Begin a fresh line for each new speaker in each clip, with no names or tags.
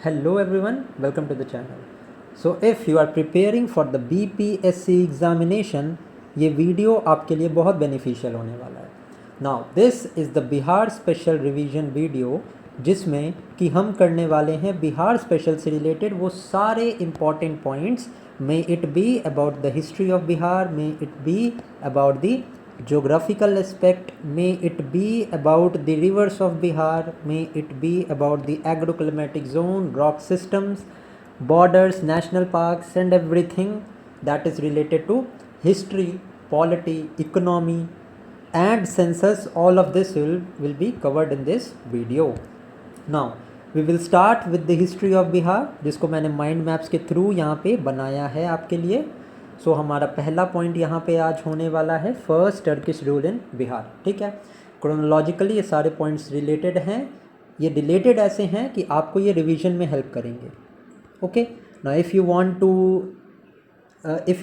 Hello everyone, welcome to the channel. So if you are preparing for the BPSC examination, ये video आपके लिए बहुत beneficial होने वाला है. Now this is the Bihar special revision video जिसमें कि हम करने वाले हैं बिहार स्पेशल से रिलेटेड वो सारे important points. May it be about the history of Bihar, may it be about the geographical aspect, may it be about the rivers of Bihar, may it be about the agroclimatic zone, rock systems, borders, national parks and everything that is related to history, polity, economy and census. All of this will be covered in this video. Now we will start with the history of Bihar जिसको मैंने mind maps के through यहाँ पे बनाया है आपके लिए. सो हमारा पहला पॉइंट यहाँ पे आज होने वाला है first Turkish rule in Bihar. ठीक है, क्रोनोलॉजिकली ये सारे पॉइंट्स रिलेटेड हैं. ये रिलेटेड ऐसे हैं कि आपको ये रिवीजन में हेल्प करेंगे. Okay, now if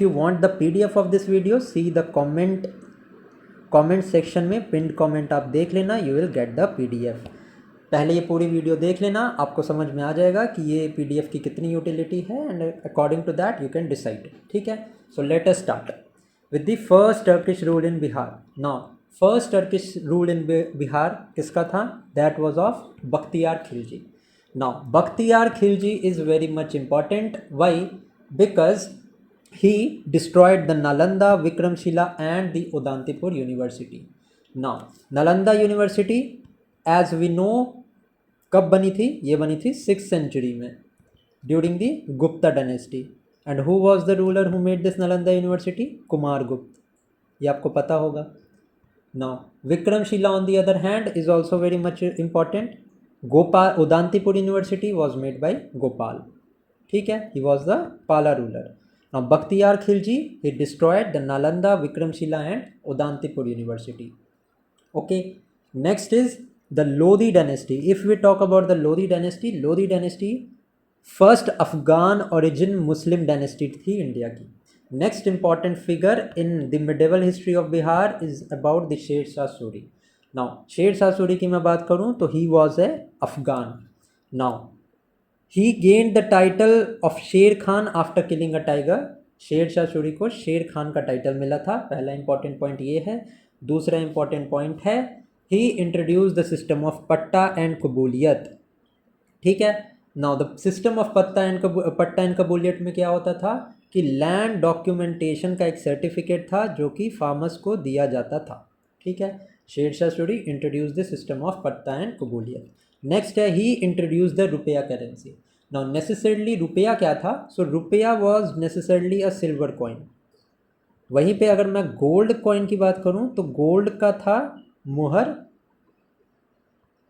you want the PDF of this video, see the comment section में पिन्ड कमेंट आप देख लेना, you will get the PDF. पहले ये पूरी वीडियो देख लेना, आपको समझ में आ जाएगा कि ये पीडीएफ की कितनी यूटिलिटी है and according to that you can decide. ठीक है, so let us start with the first Turkish rule in Bihar. Now first Turkish rule in Bihar किसका था? That was of Bakhtiyar Khilji. Now Bakhtiyar Khilji is very much important. Why? Because he destroyed the Nalanda, Vikramshila and the Udantipur University. Now Nalanda University as we know कब बनी थी? ये बनी थी 6th century में during the Gupta dynasty. And who was the ruler who made this Nalanda university? Kumar Gupta. ये आपको पता होगा. Now Vikramshila on the other hand is also very much important. Gopal Udantipur university was made by Gopal. ठीक है, he was the Pala ruler. Now Bakhtiyar Khilji, he destroyed the Nalanda, Vikramshila and Udantipur University. Okay, next is the Lodi dynasty. If we talk about the Lodi dynasty first Afghan origin Muslim dynasty थी India की. Next important figure in the medieval history of Bihar is about the Sher Shah Suri. Now Sher Shah Suri की मैं बात करूँ तो he was a Afghan. Now he gained the title of Sher Khan after killing a tiger. Sher Shah Suri को शेर खान का title मिला था. पहला इंपॉर्टेंट पॉइंट ये है. दूसरा इंपॉर्टेंट पॉइंट है ही इंट्रोड्यूस द सिस्टम ऑफ पट्टा एंड कबूलियत. ठीक है, नाउ द सिस्टम ऑफ पट्टा एंड कबूलियत में क्या होता था कि लैंड डॉक्यूमेंटेशन का एक सर्टिफिकेट था जो कि फार्मर्स को दिया जाता था. ठीक है, शेर Shah Suri introduce the system of पट्टा एंड कबूलियत. नेक्स्ट है ही इंट्रोड्यूस द रुपया करेंसी. नाउ नेसेसरली रुपया क्या था? सो रुपया was necessarily a silver coin. वहीं पे अगर मैं गोल्ड कॉइन की बात करूं तो गोल्ड का था मुहर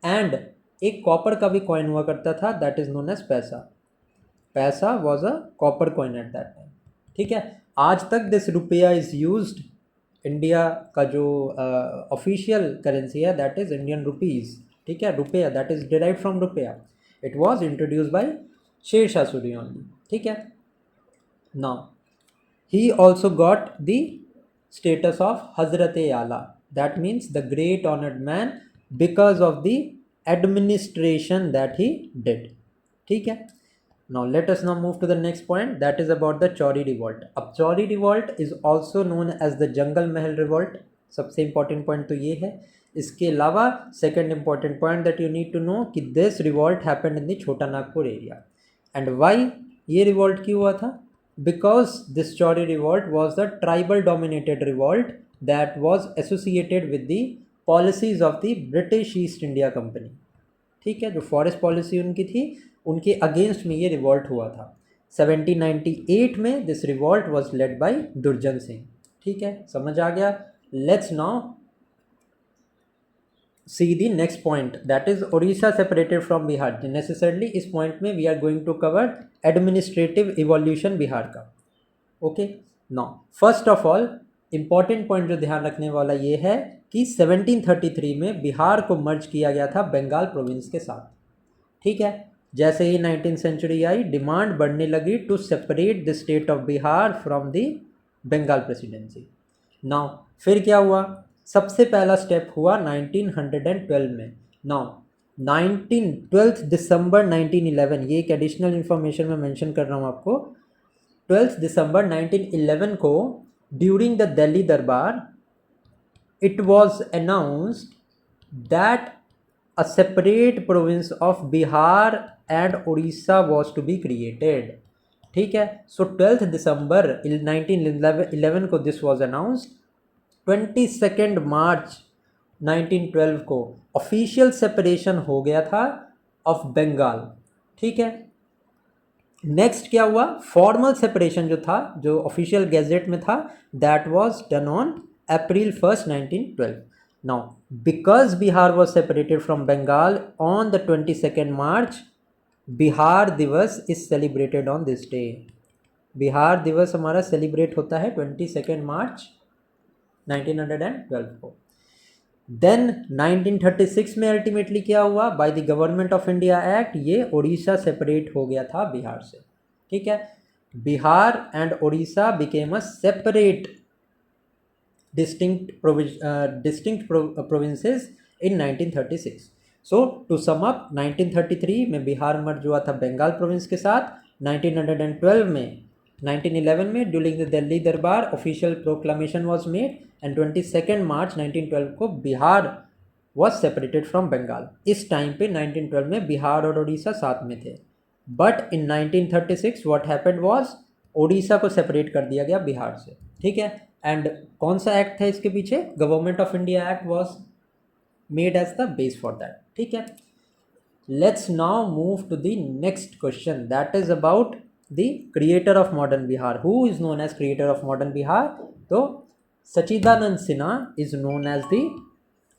एंड एक कॉपर का भी कॉइन हुआ करता था, दैट इज नोन एज पैसा. पैसा was a copper coin eight that time. ठीक है, आज तक दिस रुपया इज यूज्ड. इंडिया का जो ऑफिशियल करेंसी है दैट इज इंडियन रुपीज़. ठीक है, rupaya that is derive from rupaya. It was introduced by Sher Shah Suri only. ठीक है, now he also got the status of Hazrat Ala. That means the great honoured man because of the administration that he did. ठीक है, now let us now move to the next point that is about the Chauri revolt. अब Chauri revolt is also known as the Jungle Mahal revolt. सबसे important point तो ये है. इसके अलावा second important point that you need to know कि this revolt happened in the Chota Nagpur area. And why ये revolt क्यों हुआ था? Because this Chauri revolt was the tribal dominated revolt that was associated with the policies of the British East India company. ठीक है, जो forest policy उनकी थी उनके अगेंस्ट में ये रिवॉल्ट हुआ था. 1798 में this revolt was led bye दुर्जन सिंह. ठीक है, समझ आ गया. Let's now see the next point that is Orissa separated from Bihar. Necessarily इस point में we are going to cover administrative evolution Bihar का. Okay, now first of all important point जो ध्यान रखने वाला ये है कि 1733 में बिहार को मर्ज किया गया था बंगाल प्रोविंस के साथ. ठीक है, जैसे ही 19th सेंचुरी आई डिमांड बढ़ने लगी to separate the state of Bihar from the Bengal presidency. Now फिर क्या हुआ? सबसे पहला स्टेप हुआ 1912 में. नाउ 12 दिसंबर 1911, ये एक एडिशनल इन्फॉर्मेशन मैं मेंशन कर रहा हूँ आपको। 12 दिसंबर 1911 को ड्यूरिंग द दिल्ली दरबार it was announced that a separate province of Bihar and Orissa was to be created। ठीक है, सो 12 दिसंबर 1911 को दिस वॉज अनाउंस्ड। 22 मार्च 1912 को ऑफिशियल सेपरेशन हो गया था ऑफ बंगाल। ठीक है, नेक्स्ट क्या हुआ, फॉर्मल सेपरेशन जो था, जो ऑफिशियल गैजेट में था, that was done on April 1st 1912। now because Bihar was separated from Bengal on the 22nd March, Bihar दिवस is celebrated on this day। Bihar दिवस हमारा सेलिब्रेट होता है 22 मार्च 1912 को। देन 1936 में अल्टीमेटली क्या हुआ, by the government of India act ये उड़ीसा सेपरेट हो गया था बिहार से। ठीक है, Bihar and Orissa became a separate distinct provinces in 1936। so to sum up, 1933 में बिहार मर्ज हुआ था बंगाल प्रोविंस के साथ। 1911 में during the Delhi Darbar official proclamation was made and 22 March 1912 को Bihar was separated from Bengal. इस टाइम पे 1912 में बिहार और उड़ीसा साथ में थे, but in 1936 what happened was Orissa को सेपरेट कर दिया गया बिहार से। ठीक है, एंड कौन सा एक्ट है इसके पीछे, government of India act was made as the base for that. ठीक है, let's now move to the next question, that is about the creator of modern Bihar. Who is known as creator of modern Bihar, तो Sachchidanand Sinha is known as the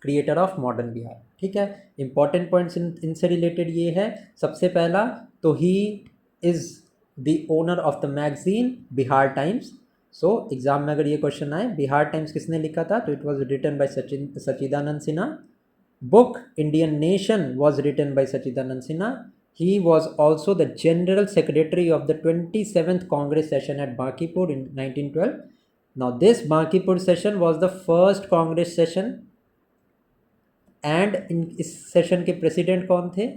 creator of modern Bihar. ठीक है, important points इनसे related ये है, सबसे पहला तो he is the owner of the magazine Bihar times. So exam में अगर ये क्वेश्चन आए बिहार टाइम्स किसने लिखा था, तो it was written by Sachchidanand Sinha. Book Indian nation was written by Sachchidanand Sinha. He was also the general secretary of the 27th Congress session at Bankipur in 1912। Now this Bankipur session was the first Congress session and इस सेशन के president कौन थे,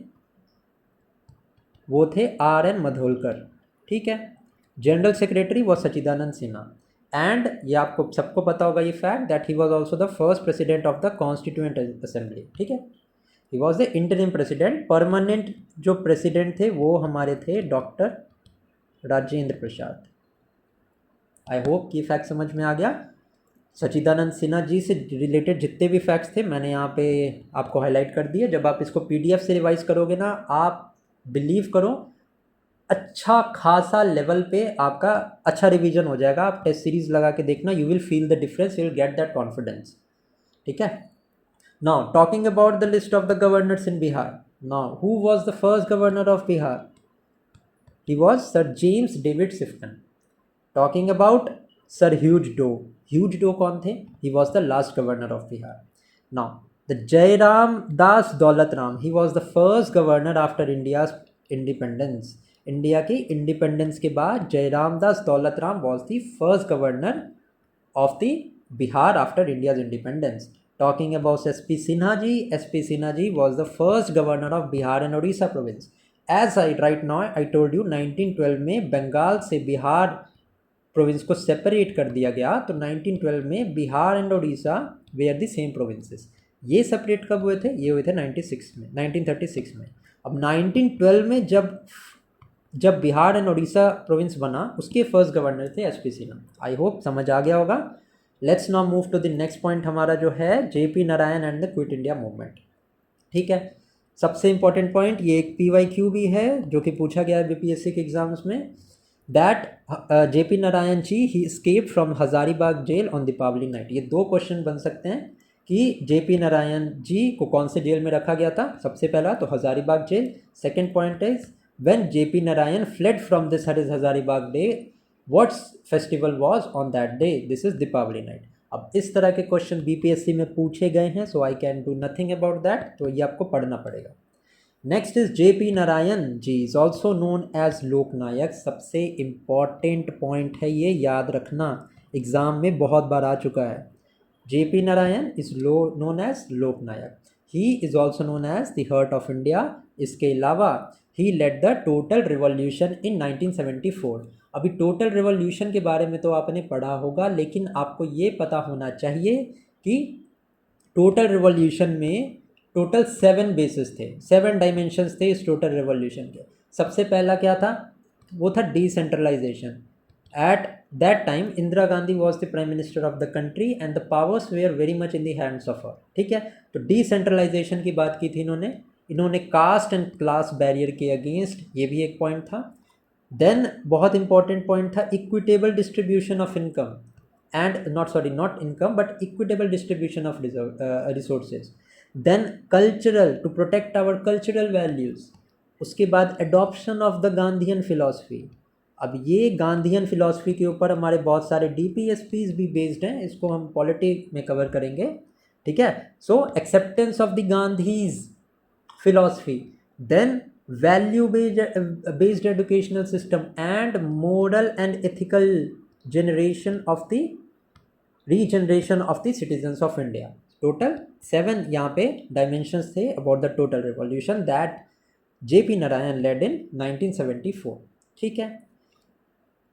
वो थे R.N. Madholkar. ठीक है, general secretary was Sachchidanand Sinha and ये आपको सबको पता होगा ये fact that he was also the first president of the constituent assembly. ठीक है, he was the interim president. Permanent जो प्रेसिडेंट थे वो हमारे थे doctor Rajendra Prasad. I hope ये फैक्ट समझ में आ गया। सच्चिदानंद सिन्हा जी से रिलेटेड जितने भी फैक्ट्स थे मैंने यहाँ पे आपको हाईलाइट कर दिए। जब आप इसको PDF से रिवाइज करोगे ना, आप बिलीव करो अच्छा खासा लेवल पे आपका अच्छा रिवीजन हो जाएगा। आप टेस्ट सीरीज लगा के देखना, you will feel the difference, you will get that confidence. ठीक है, now talking about the list of the governors in Bihar. Now who was the first governor of Bihar, he was sir James David Sifton. Talking about sir Hugh Dow, Hugh Dow कौन थे, he was the last governor of Bihar. Now the Jairam Das Daulat Ram, he was the first governor after India's independence. India की independence के बाद Jairam Das Daulat Ram was the first governor of the Bihar after India's independence. Talking about SP Sinha ji, SP Sinha ji was the first governor of Bihar and Orissa province. As I right now I told you 1912 में बंगाल से Bihar province को separate कर दिया गया, तो 1912 में Bihar and Orissa were the same provinces. ये separate कब हुए थे, ये हुए थे 1936 में। अब 1912 में जब बिहार एंड उड़ीसा प्रोविंस बना, उसके फर्स्ट गवर्नर थे SP सिन्हा। आई होप समझ आ गया होगा। Let's now move to the next point हमारा जो है JP Narayan and the quit India movement. ठीक है, सबसे इंपॉर्टेंट पॉइंट, ये एक PYQ भी है जो कि पूछा गया है BPSC के एग्जाम्स में, that JP Narayan ji he escaped from Hazaribagh jail on Deepawali night. ये दो क्वेश्चन बन सकते हैं कि JP नारायण जी को कौन से जेल में रखा गया था। सबसे पहला तो Hazaribagh jail. Second point is when JP Narayan fled from this Hazaribagh day, what festival was on that day? This is Deepavali night। अब इस तरह के क्वेश्चन BPSC में पूछे गए हैं, so I can do nothing about that, तो ये आपको पढ़ना पड़ेगा। Next is JP Narayan ji is also known as Loknayak. सबसे इम्पॉर्टेंट पॉइंट है ये, याद रखना, एग्जाम में बहुत बार आ चुका है। JP Narayan is known as Loknayak. He is also known as the heart of India. इसके अलावा he led the total revolution in 1974। अभी टोटल रिवॉल्यूशन के बारे में तो आपने पढ़ा होगा, लेकिन आपको ये पता होना चाहिए कि टोटल रिवॉल्यूशन में टोटल 7 बेसिस थे, 7 डायमेंशंस थे इस टोटल रिवॉल्यूशन के। सबसे पहला क्या था? वो था decentralisation. At that time Indira Gandhi was the prime minister of the country and the powers were very much in the hands of her. ठीक है, तो डिसेंट्रलाइजेशन की बात की थी इन्होंने कास्ट एंड क्लास बैरियर के अगेंस्ट, ये भी एक पॉइंट था। देन बहुत इंपॉर्टेंट पॉइंट था equitable distribution of income and not income but equitable distribution of resources. Then cultural, to protect our cultural values. उसके बाद adoption of the Gandhian philosophy. अब ये गांधीयन फिलॉसफी के ऊपर हमारे बहुत सारे DPSPs भी बेस्ड हैं, इसको हम पॉलिटी में कवर करेंगे। ठीक है, so acceptance of the Gandhi's philosophy, then value based educational system and moral and ethical generation of the regeneration of the citizens of India. Total 7 यहाँ पे dimensions थे about the total revolution that JP Narayan led in 1974. ठीक है,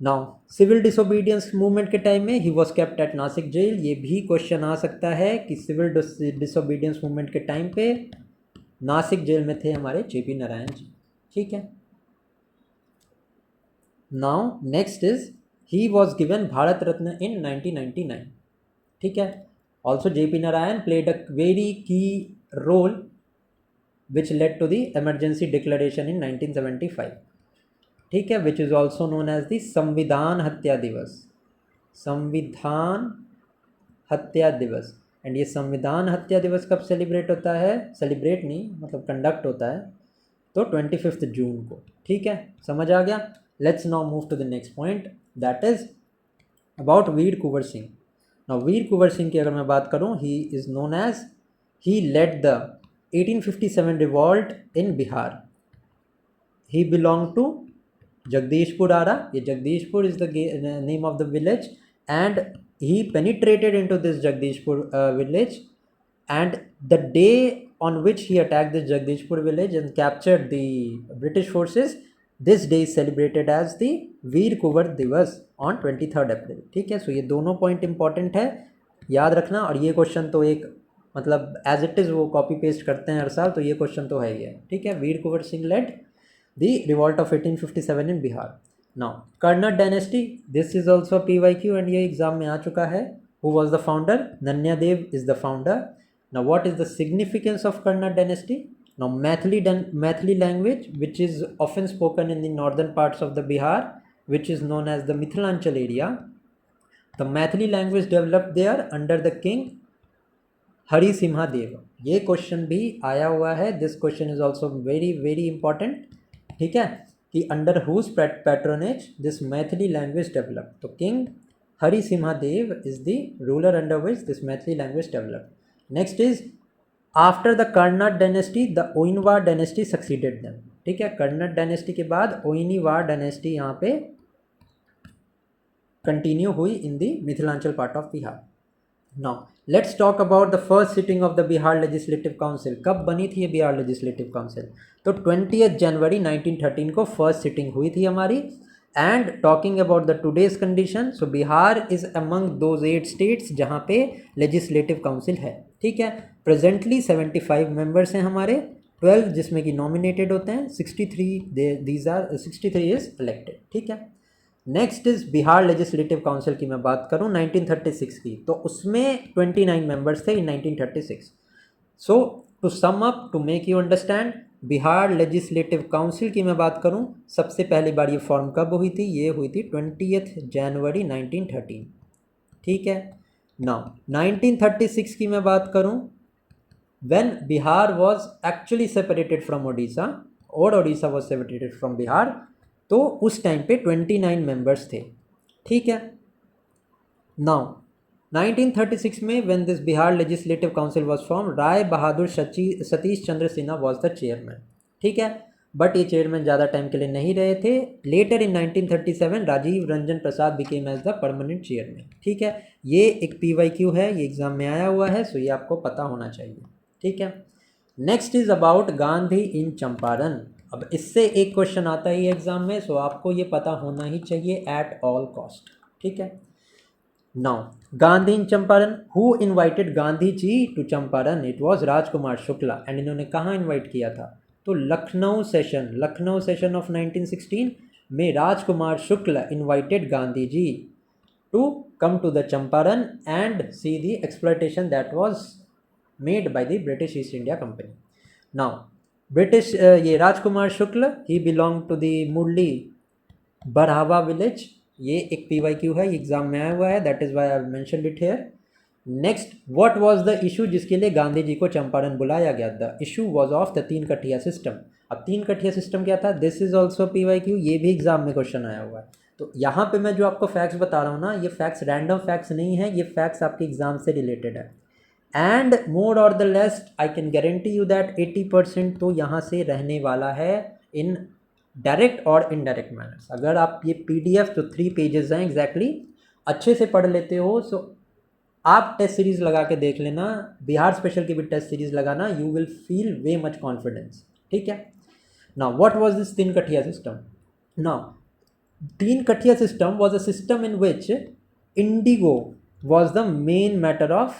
now civil disobedience movement के time में he was kept at Nasik jail. ये भी question आ सकता है कि civil disobedience movement के टाइम पे नासिक जेल में थे हमारे JP नारायण जी। ठीक है, now next is he was given Bharat Ratna in 1999. ठीक है, also JP Narayan played a very key role which led to the emergency declaration in 1975. ठीक है, which is also known as the संविधान हत्या दिवस, संविधान हत्या दिवस। एंड ये संविधान हत्या दिवस कब सेलिब्रेट होता है? सेलिब्रेट नहीं, मतलब कंडक्ट होता है तो 25 जून को। ठीक है, समझ आ गया। Let's now move to the next point, that is about Veer Kunwar Singh. Now Veer Kunwar Singh की अगर मैं बात करूं, he is known as, he led the 1857 revolt in Bihar. He belong to Jagdishpur Ara, ये Jagdishpur is the name of the village, and he penetrated into this Jagdishpur village, and the day on which he attacked this Jagdishpur village and captured the British forces, this day is celebrated as the वीर कुंवर दिवस on 23rd April. ठीक है, सो ये दोनों point important है, याद रखना। और ये क्वेश्चन तो एक मतलब एज इट इज़ वो कॉपी पेस्ट करते हैं हर साल, तो ये क्वेश्चन तो है ही है। ठीक है, Veer Kunwar Singh led the revolt of 1857 in Bihar. Now Karnat dynasty, this is also PYQ and ये एग्जाम में आ चुका है। Who was the founder? Nanyadev is the founder. Now, what is the significance of Karnad dynasty? Now, Maithili language, which is often spoken in the northern parts of the Bihar, which is known as the Mithilanchal area. The Maithili language developed there under the king Hari Simha Dev. ये question भी आया हुआ है। This question is also very very important. ठीक है, कि under whose patronage this Maithili language developed. तो king Hari Simha Dev is the ruler under which this Maithili language developed. Next is after the Karnat dynasty the Oinwar dynasty succeeded them. ठीक है, cornered dynasty के बाद ओइनीवार dynasty यहाँ पे continue हुई in the Mithilanchal part of Bihar. Now let's talk about the first sitting of the Bihar legislative council. कब बनी थी ये बिहार लेजिस्लेटिव काउंसिल? तो 20 जनवरी 1913 को फर्स्ट सिटिंग हुई थी हमारी। And talking about the today's condition, so Bihar is among those 8 states जहाँ पे लेजिस्लेटिव काउंसिल है। ठीक है, प्रेजेंटली 75 मेंबर्स हैं हमारे, 12 जिसमें कि नॉमिनेटेड होते हैं, 63 इज इलेक्टेड। ठीक है, next is Bihar legislative council की मैं बात करूं 1936 की, तो उसमें 29 मेंबर्स थे in 1936। So to sum up, to make you understand, Bihar legislative council की मैं बात करूं, सबसे पहली बार ये फॉर्म कब हुई थी? ये हुई थी 20 जनवरी 1913। ठीक है, नाउ 1936 की मैं बात करूं, when Bihar was actually separated from Odisha और Odisha was separated from Bihar, तो उस टाइम पे 29 मेंबर्स थे। ठीक है, नाउ 1936 में when this Bihar legislative council was form, Rai Bahadur Satish Chandra Sinha was the chairman. ठीक है, बट ये चेयरमैन ज़्यादा टाइम के लिए नहीं रहे थे। Later in 1937 Rajiv Ranjan Prasad became as the permanent chairman. ठीक है, ये एक PYQ है, ये एग्जाम में आया हुआ है, सो ये आपको पता होना चाहिए। ठीक है, next is about Gandhi in Champaran. अब इससे एक क्वेश्चन आता है एग्जाम में, सो आपको ये पता होना ही चाहिए एट ऑल कॉस्ट। ठीक है, now Gandhi in Champaran, who invited Gandhi ji to Champaran? It was Rajkumar Shukla. And इन्होंने कहाँ इनवाइट किया था? तो लखनऊ सेशन ऑफ 1916 में Rajkumar Shukla invited Gandhi ji to come to the Champaran and see the exploitation that was made by the British East India Company. Now, British ये Rajkumar Shukla, he belonged to the Murli Barhawa village. ये एक PYQ है, एग्जाम में आया हुआ है, that is why I mentioned it here. Next, what was the issue जिसके लिए गांधी जी को चंपारण बुलाया गया? The issue was of the Tinkathia system. अब तीन कठिया सिस्टम क्या था? दिस इज ऑल्सो PYQ, ये भी एग्जाम में क्वेश्चन आया हुआ है। तो यहाँ पे मैं जो आपको फैक्ट्स बता रहा हूँ ना, ये फैक्ट्स रैंडम फैक्ट्स नहीं है, ये फैक्ट्स आपके एग्जाम से रिलेटेड है। एंड मोर और the less I can guarantee you that 80% तो यहाँ से रहने वाला है इन डायरेक्ट और इनडायरेक्ट मैनर्स। अगर आप ये PDF जो 3 पेजेस हैं एग्जैक्टली अच्छे से पढ़ लेते हो, सो आप टेस्ट सीरीज लगा के देख लेना, बिहार स्पेशल की भी टेस्ट सीरीज लगाना, you will feel way much confidence. ठीक है, नाउ व्हाट वाज दिस तीन कठिया सिस्टम? नाउ तीन कठिया system was a system in which indigo was the main matter of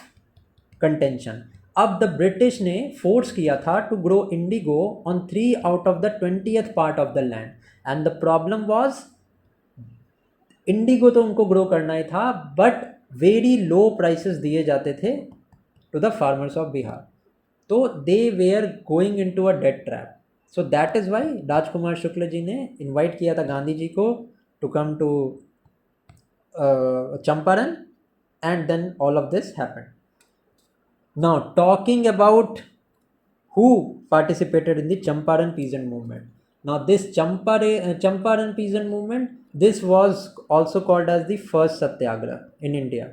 contention. अब द ब्रिटिश ने फोर्स किया था to grow indigo on 3 out of the 20th part of the land, and the problem was indigo तो उनको grow करना ही था, but very low prices दिए जाते थे to the farmers of Bihar, तो they were going in to a dead trap. So that is why Rajkumar Shukla ji ने invite किया था गांधी जी को to come to Champaran, and then all of this happened. Now talking about who participated in the Champaran peasant movement. Now this Champaran peasant movement, this was also called as the first satyagrah in India.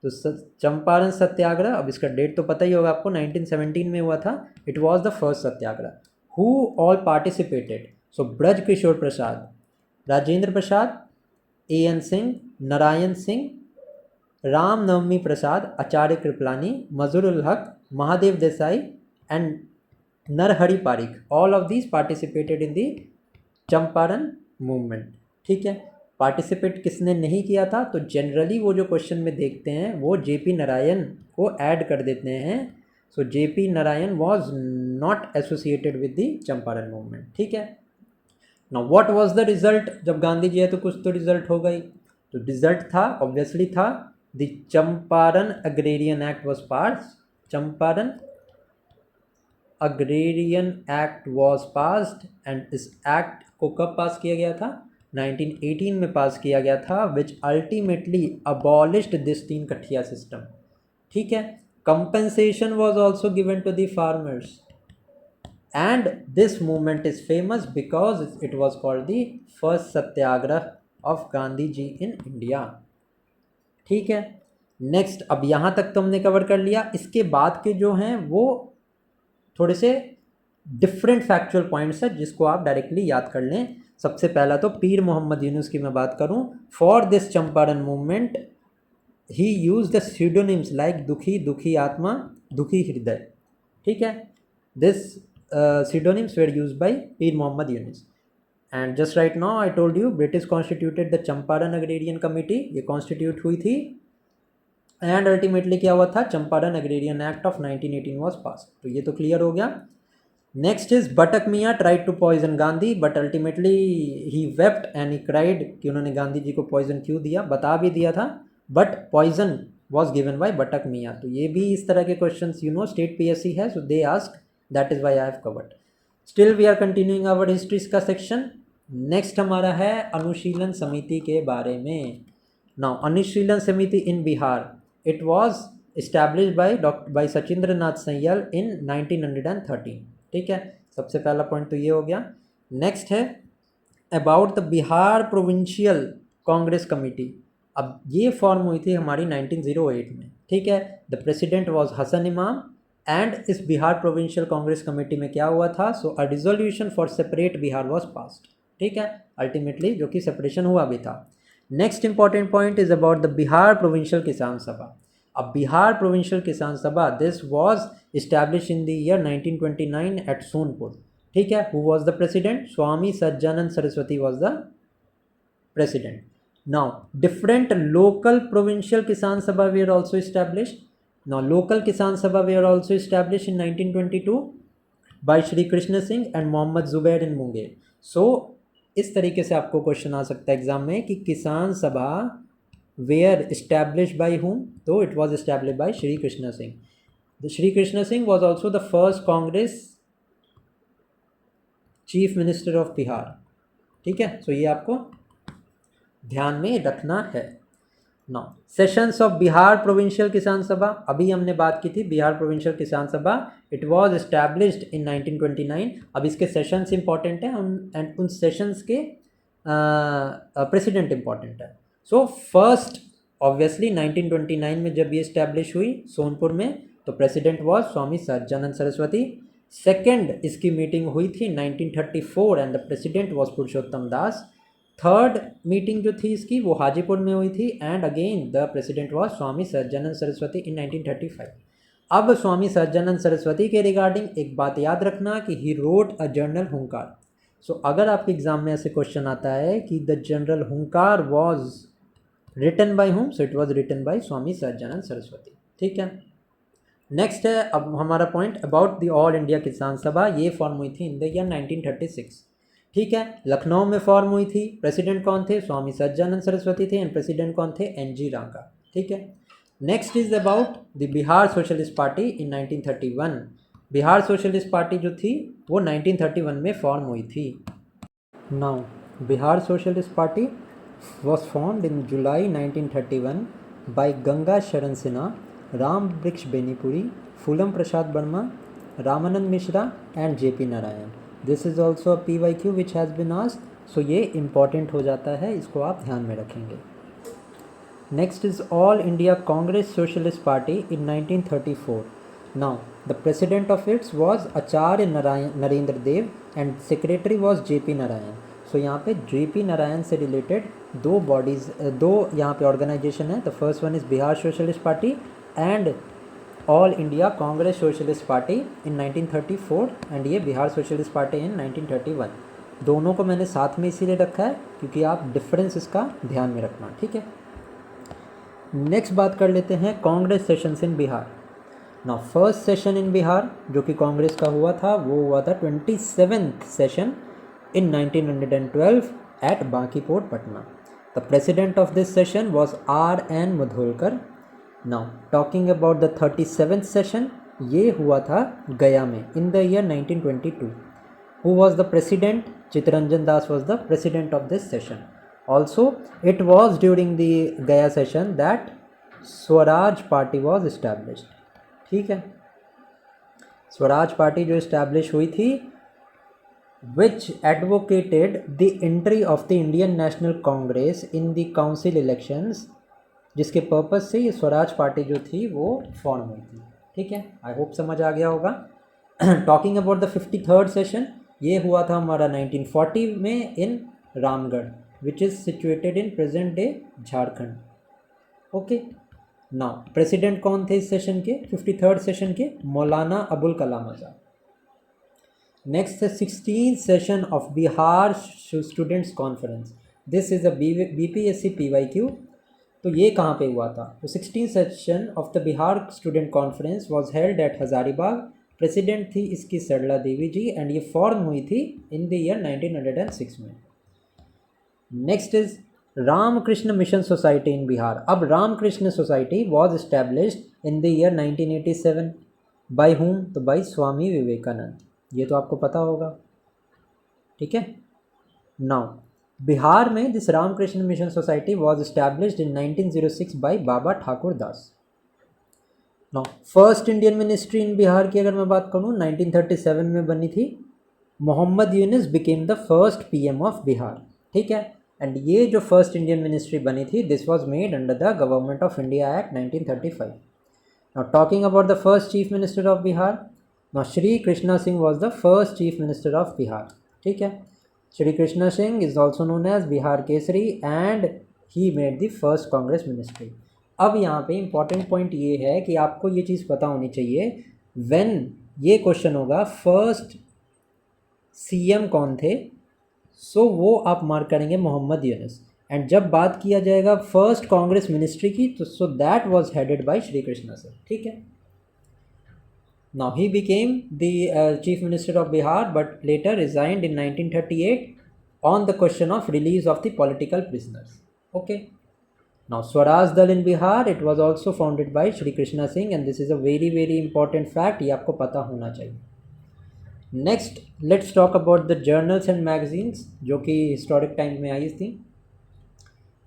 तो चंपारण सत्याग्रह, अब इसका date तो पता ही होगा आपको, 1917 में हुआ था। It was the first satyagraha. Who all participated? So Braj Kishore Prasad, Rajendra Prasad, AN Singh, Narayan Singh, Ram Navami Prasad, Acharya Kripalani, Mazharul Haque, Mahadev Desai and Narhari Parikh, all of these participated in the Champaran movement. ठीक है, पार्टिसिपेट किसने नहीं किया था? तो जनरली वो जो क्वेश्चन में देखते हैं वो JP नारायण को ऐड कर देते हैं। सो JP Narayan was not associated with the Champaran movement. ठीक है, now what was the result? जब गांधी जी है तो कुछ तो रिजल्ट होगा ही। तो रिजल्ट था, ऑब्वियसली था, the Champaran agrarian act was pass. Champaran agrarian act was passed, and इस एक्ट को कब पास किया गया था? 1918 में पास किया गया था, विच अल्टीमेटली अबॉलिश्ड दिस तीन कठिया सिस्टम। ठीक है, compensation was also given to the farmers, and this movement is famous because it was called the first satyagrah of Gandhi ji in India. ठीक है, नेक्स्ट, अब यहाँ तक तो हमने कवर कर लिया। इसके बाद के जो हैं वो थोड़े से डिफरेंट फैक्चुअल पॉइंट्स हैं जिसको आप डायरेक्टली याद कर लें। सबसे पहला तो पीर मोहम्मद यूनुस की मैं बात करूँ, for this Champaran movement he use the pseudonyms like दुखी, दुखी आत्मा, दुखी हृदय। ठीक है, this pseudonyms were used by Peer Mohammad Yunus. And just right now I told you British constituted the Champaran Agrarian Committee, ये constitute हुई थी, and ultimately क्या हुआ था? Champaran Agrarian Act of 1918 was passed. तो ये तो क्लियर हो गया। नेक्स्ट इज बटक मियाँ tried to poison Gandhi, but ultimately he wept and he cried कि उन्होंने गांधी जी को पॉइजन क्यों दिया, बता भी दिया था, but poison was given by Batak Miyan. तो ये भी इस तरह के क्वेश्चंस स्टेट PSC है, so they ask, that is why I have covered. Still we are continuing our histories का सेक्शन। नेक्स्ट हमारा है अनुशीलन समिति के बारे में। Now Anushilan Samiti in Bihar, it was established by Sachindra Nath Sanyal in 1913। ठीक है, सबसे पहला पॉइंट तो ये हो गया। नेक्स्ट है about the Bihar provincial Congress committee. अब ये फॉर्म हुई थी हमारी 1908 में। ठीक है, द प्रेसिडेंट वाज हसन इमाम, एंड इस बिहार प्रोविंशियल कांग्रेस कमेटी में क्या हुआ था? So a resolution for separate Bihar was passed. ठीक है, अल्टीमेटली जो कि सेपरेशन हुआ भी था। Next important point is about the Bihar provincial Kisan Sabha. अब Bihar provincial Kisan Sabha, this was established in the year 1929 at Sonpur. ठीक है. Who was the president? Swami Sajjanand Saraswati was the president. Now different local provincial Kisan Sabha were also established. Now local Kisan Sabha were also established in 1922 by Shri Krishna Singh and Mohammad Zubair in Munger. So इस तरीके से आपको question आ सकता है exam में कि किसान सभा वेयर established by whom? तो it was established by Shri Krishna Singh. The Shri Krishna Singh was also the first Congress chief minister of Bihar. ठीक है. सो ये आपको ध्यान में रखना है. Now sessions of Bihar provincial Kisan सभा, अभी हमने बात की थी बिहार प्रोविंशियल किसान सभा. It was established in 1929. अब इसके सेशंस इंपॉर्टेंट हैं एंड उन सेशंस के प्रेसिडेंट इंपॉर्टेंट है. सो फर्स्ट ऑब्वियसली 1929 में जब ये इस्टेब्लिश हुई सोनपुर में, तो president was Swami Sahajanand Saraswati. Second इसकी मीटिंग हुई थी 1934 and the president was Purushottam Das. Third meeting जो थी इसकी वो हाजीपुर में हुई थी and again the president was Swami Sahajanand Saraswati in 1935. अब स्वामी सज्जानंद सरस्वती के रिगार्डिंग एक बात याद रखना कि ही रोट अ जर्नल हुंकार. सो अगर आपके एग्जाम में ऐसे क्वेश्चन आता है कि the journal Hunkar was written by whom, so it was written by Swami Sahajanand Saraswati. ठीक है. नेक्स्ट है अब हमारा point about the all India Kisan Sabha. ये फॉर्म हुई थी इन द ईयर 1936. ठीक है. लखनऊ में फॉर्म हुई थी. प्रेसिडेंट कौन थे? स्वामी सज्जानंद सरस्वती थे एंड प्रेसिडेंट कौन थे? NG रांका. ठीक है. Next is about the Bihar socialist party in 1931. Bihar socialist party जो थी वो 1931 में फॉर्म हुई थी. Now Bihar socialist party was formed in July 1931 by Ganga Sharan Sinha, Ram Vriksha Benipuri, Phulan Prasad Verma, Ramanand Mishra and JP Narayan. This is also a PYQ which has been asked. So ये important हो जाता है, इसको आप ध्यान में रखेंगे. Next is all India Congress socialist party in 1934. Now the president of its was Acharya Narendra Dev and secretary was JP Narayan. So यहाँ पे JP नारायण से रिलेटेड दो बॉडीज़, दो यहाँ पे ऑर्गेनाइजेशन है. The first one is Bihar socialist party and all India Congress socialist party in 1934 and ये Bihar socialist party in 1931. दोनों को मैंने साथ में इसीलिए रखा है क्योंकि आप डिफरेंस इसका ध्यान में रखना. ठीक है. नेक्स्ट बात कर लेते हैं Congress sessions in Bihar. Now first session in Bihar जो कि कांग्रेस का हुआ था वो हुआ था 27th session in 1912 at Bankipore Patna. The president of this session was RN Mudholkar. Now talking about the 37th session, ये हुआ था गया में in the year 1922. Who was the president? Chittaranjan Das was the president of this session. Also it was during the Gaya session that Swaraj party was established. ठीक है. Swaraj party जो establish हुई थी which advocated the entry of the Indian national Congress in the council elections, जिसके purpose से ये Swaraj party जो थी वो फॉर्म हुई थी. ठीक है. आई होप समझ आ गया होगा. Talking about the 53rd session, ये हुआ था हमारा 1940 में in Ramgarh which is situated in present day Jharkhand. Okay. Now president कौन थे इस सेशन के, 53rd सेशन के? मौलाना अबुल कलाम आज़ाद. नेक्स्ट है 16th session of Bihar students conference. This is a BPSC PYQ. तो ये कहाँ पे हुआ था? तो 16th session of the Bihar student conference was held at Hazaribagh. President थी इसकी सरला देवी जी एंड ये फॉर्म हुई थी इन द ईयर 1906 में. Next is Ramakrishna mission society in Bihar. अब Ramakrishna society was established in the year 1987 by whom? तो बाय स्वामी विवेकानंद. ये तो आपको पता होगा. ठीक है. नाउ बिहार में this Ramakrishna mission society was established in 1906 by Baba Thakur Das. Now first Indian ministry in Bihar की अगर मैं बात करूँ 1937 में बनी थी. Mohammad Yunus became the first PM of Bihar. ठीक है. एंड ये जो फर्स्ट इंडियन मिनिस्ट्री बनी थी this was made under the government of India act 1935. Now talking about the first chief minister of Bihar, now Shri Krishna Singh was the first chief minister of Bihar. ठीक है. Shri Krishna Singh is also known as Bihar Kesari and he made the first Congress ministry. अब यहाँ पे important point ये है कि आपको ये चीज़ पता होनी चाहिए व्हेन ये क्वेश्चन होगा फर्स्ट सीएम कौन थे, सो वो आप मार्क करेंगे मोहम्मद यूनुस। एंड जब बात किया जाएगा फर्स्ट कांग्रेस मिनिस्ट्री की, तो so that was headed by Shri Krishna sir. ठीक है, now he became the chief minister of Bihar but later resigned in 1938 on the question of release of the political prisoners. Okay. Now Swaraj Dal in Bihar, it was also founded by Shri Krishna Singh, and this is a very very important fact, ये आपको पता होना चाहिए। Next, let's talk about the journals and magazines जो कि historic time में आई थी।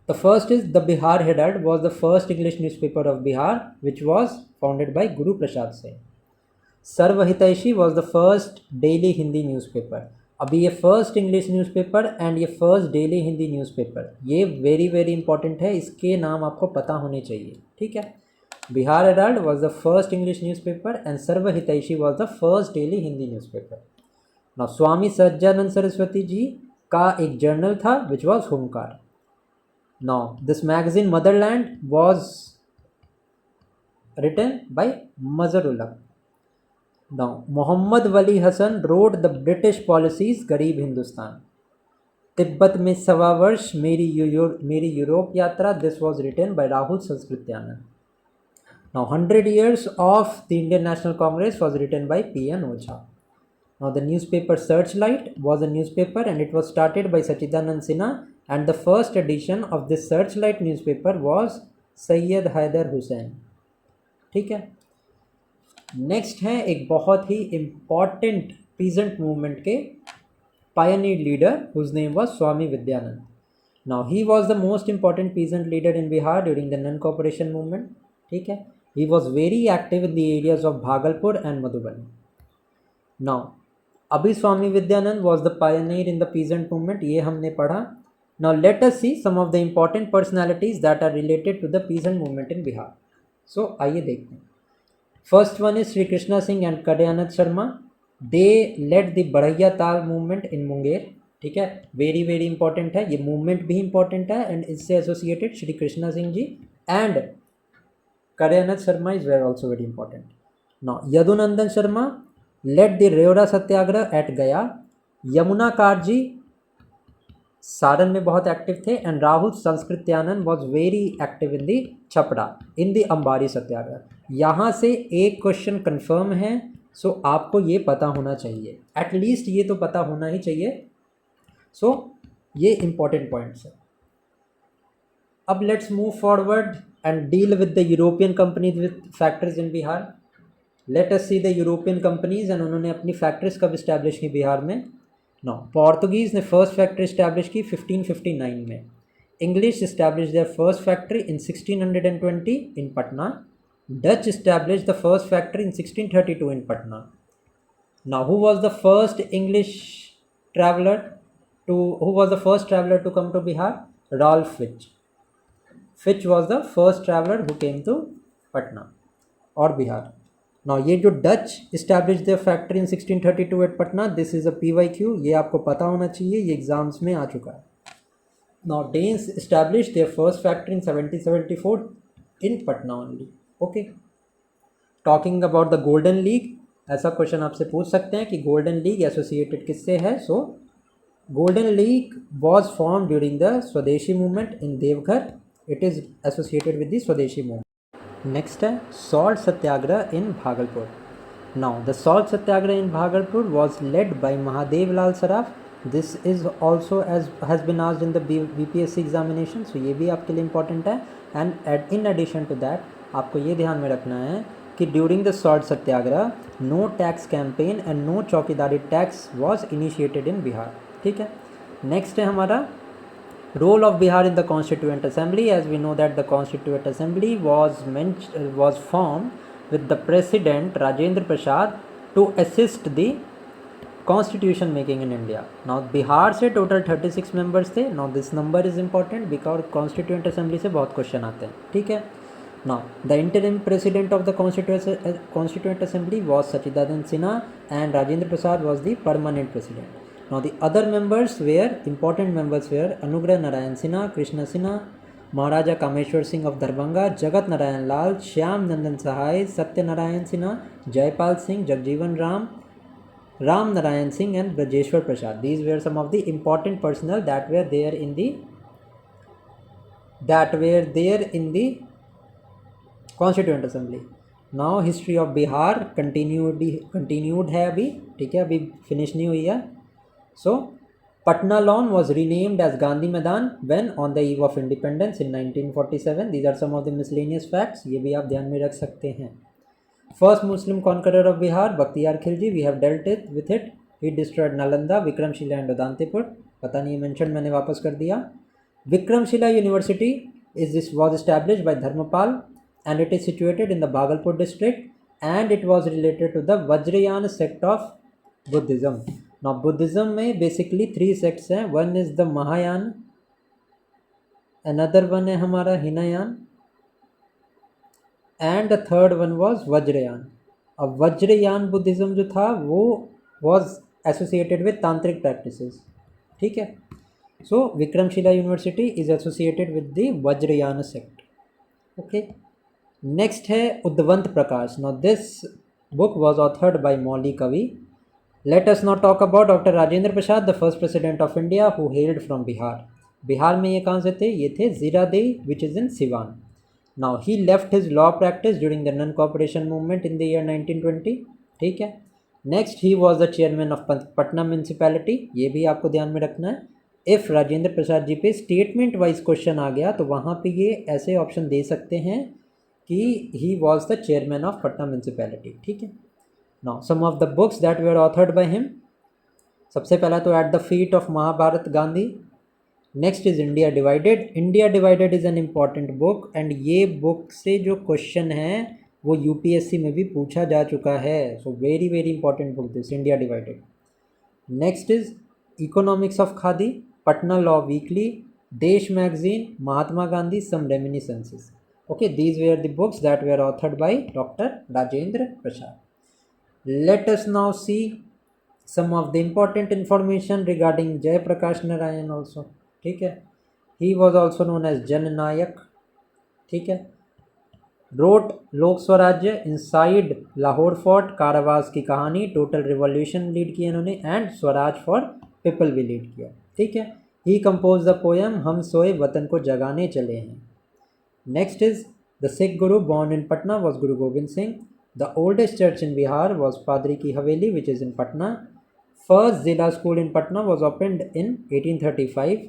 The first is the Bihar Herald was the first English newspaper of Bihar which was founded by Guru Prasad Singh. Sarva Hitaishi was the first daily Hindi newspaper. अभी ये first English newspaper and ये first daily Hindi newspaper, ये very very important है, इसके नाम आपको पता होने चाहिए। ठीक है, Bihar Herald was the first English newspaper and Sarva Hitaishi was the first daily Hindi newspaper. Now Swami Sahajanand Saraswati ji का एक जर्नल था which was Hunkar. Now this magazine Motherland was written by मजरुल्लाह। Now, Muhammad Wali Hassan wrote the British policies गरीब हिंदुस्तान। तिब्बत में 1.25 वर्ष Meri Europe Yatra, this was written by Rahul Sankrityayan. Now 100 years of the Indian National Congress was written by P.N. Ocha. Now the newspaper Searchlight was a newspaper and it was started by Sachidanand Sinha, and the first edition of this Searchlight newspaper was Sayyid Haider Hussain। ठीक है, next है एक बहुत ही important peasant movement के pioneer leader whose name was Swami Vidyanand. Now he was the most important peasant leader in Bihar during the non cooperation movement. ठीक है, he was very active in the areas of Bhagalpur and Madhubani. Now अभी Swami Vidyanand was the pioneer in the peasant movement, ये हमने पढ़ा। Now let us see some of the important personalities that are related to the peasant movement in Bihar. So आइए देखते हैं। First one is Sri Krishna Singh and Kadyanand Sharma. They led the बढ़ैया ताल movement in Munger. ठीक है, very very important है, ये movement भी important है एंड इससे associated Shri Krishna Singh ji and Kadyanand Sharma is very also very important. Now Yadunandan Sharma led the Rewra satyagraha at Gaya. Yamuna car जी सारण में बहुत एक्टिव थे and Rahul Sankrityayan was very active in the Chhapra in the Amwari satyagraha. यहाँ से एक क्वेश्चन कंफर्म है, सो आपको ये पता होना चाहिए, एटलीस्ट ये तो पता होना ही चाहिए। सो ये इंपॉर्टेंट पॉइंट्स है। अब let's move forward and deal with the European companies with factories in Bihar. Let us see the European companies and उन्होंने अपनी फैक्ट्रीज कब इस्टेब्लिश की बिहार में। नो, पोर्तुगीज़ ने फर्स्ट फैक्ट्री इस्टेब्लिश की 1559 में। English establish their first factory in 1620 in Patna. Dutch establish the first factory in 1632 in Patna. Now who was the first English traveller to come to Bihar? Rolf Fitch. Fitch was the first traveller who came to Patna और Bihar. Now ये जो Dutch establish the factory in 1632 at Patna, this is a PYQ, ये आपको पता होना चाहिए, ये exams में आ चुका है। Now Danes establish their first factory in 1774 in Patna only. Okay, talking about the golden league, ऐसा क्वेश्चन आपसे पूछ सकते हैं कि गोल्डन लीग एसोसिएटेड किससे है। So golden league was form during the swadeshi movement in Deoghar, it is associated with the swadeshi movement. Next है salt satyagraha in Bhagalpur. Now the salt satyagraha in Bhagalpur was led by Mahadev Lal Saraf. This is also has been asked in the BPSC examination, so ये भी आपके लिए important है। And in addition to that आपको ये ध्यान में रखना है कि during the salt satyagraha no tax campaign and no chowkidari tax was initiated in Bihar. ठीक है, नेक्स्ट है हमारा role of Bihar in the Constituent Assembly. As we know that the Constituent Assembly was formed with the President Rajendra Prasad to assist the constitution making in India. Now Bihar से total 36 members थे। Now this number is important because Constituent Assembly से बहुत question आते हैं। ठीक है, now the interim president of the Constituent Assembly was Sachidanand Sinha and Rajendra Prasad was the permanent president. Now the other members were important members were Anugrah Narayan Sinha, Krishna Sinha, Maharaja Kameshwar Singh of Darbhanga, Jagat Narayan Lal, Shyam Nandan Sahay, Satyanarayan Sinha, Jaipal Singh, Jagjivan Ram, Ram Narayan Singh and Brajeshwar Prasad. These were some of the important personnel that were there in the Constituent Assembly. Now history of Bihar continued है अभी, ठीक है, अभी finish नहीं हुई है. So Patna Lawn was renamed as Gandhi Maidan when on the eve of independence in 1947. These are some of the miscellaneous facts. ये भी आप ध्यान में रख सकते हैं. First Muslim conqueror of Bihar, Bakhtiyar Khilji. We have dealt with it. He destroyed Nalanda, Vikramshila and Udantipur. पता नहीं mention मैंने वापस कर दिया. Vikramshila University was established by Dharmapal and it is situated in the Bhagalpur district and it was related to the Vajrayana sect of Buddhism. Now Buddhism में basically 3 sects हैं. One is the Mahayana, another one है हमारा Hinayana and the third one was Vajrayana. अब Vajrayana Buddhism जो था वो was associated with tantric practices, ठीक है. So Vikramshila university is associated with the Vajrayana sect. Okay, next है Udwant Prakash. Now this book was authored by Mauli Kavi. Let us not talk about doctor Rajendra Prasad, the first president of India who held from Bihar. Bihar में ये कहाँ से थे? ये थे जीरादेई विच is in Siwan. Now he left his law practice during the non-cooperation movement in the year 1920. ठीक है. Next he was the chairman of Patna municipality. ये भी आपको ध्यान में रखना है. If राजेंद्र प्रसाद जी पे स्टेटमेंट वाइज क्वेश्चन आ गया तो वहाँ पे ये ऐसे ऑप्शन दे सकते हैं कि he was the chairman of Patna municipality. ठीक है. Now some of the books that were authored by him. सबसे पहला तो At the Feet of Mahabharat Gandhi. Next is India divided. India divided is an important book and ये book से जो question है वो यूपीएससी में भी पूछा जा चुका है. So very very important book this India divided. Next is economics of khadi, Patna law weekly, Desh magazine, Mahatma Gandhi, some reminiscences. Okay, these were the books that were authored by doctor Rajendra Prasad. Let us now see some of the important information regarding Jayaprakash Narayan also. ठीक है, he was also known as Jannayak. ठीक है, road लोक स्वराज्य, inside Lahore fort, कारावास की कहानी, total revolution lead किया इन्होंने एंड स्वराज फॉर पीपल भी लीड किया. ठीक है, ही कंपोज द पोएम हम सोए वतन को जगाने चले हैं. Next is the Sikh Guru born in Patna was Guru Gobind Singh. The oldest church in Bihar was Padri ki Haveli which is in Patna. First Zila school in Patna was opened in 1835.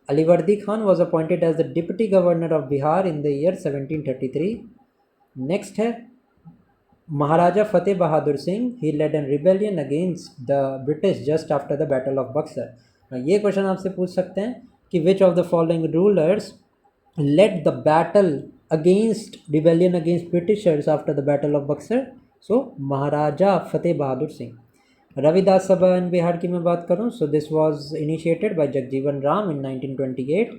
Alivardi Khan was appointed as the Deputy Governor of Bihar in the year 1733. Next है Maharaja Fateh Bahadur Singh. He led a rebellion against the British just after the Battle of Buxar. ये question आपसे पूछ सकते हैं कि which of the following rulers led the battle against rebellion against Britishers after the Battle of Buxar? So Maharaja Fateh Bahadur Singh. Ravidas सभा इन बिहार की मैं बात करूं, so this was initiated by Jagjivan Ram in 1928.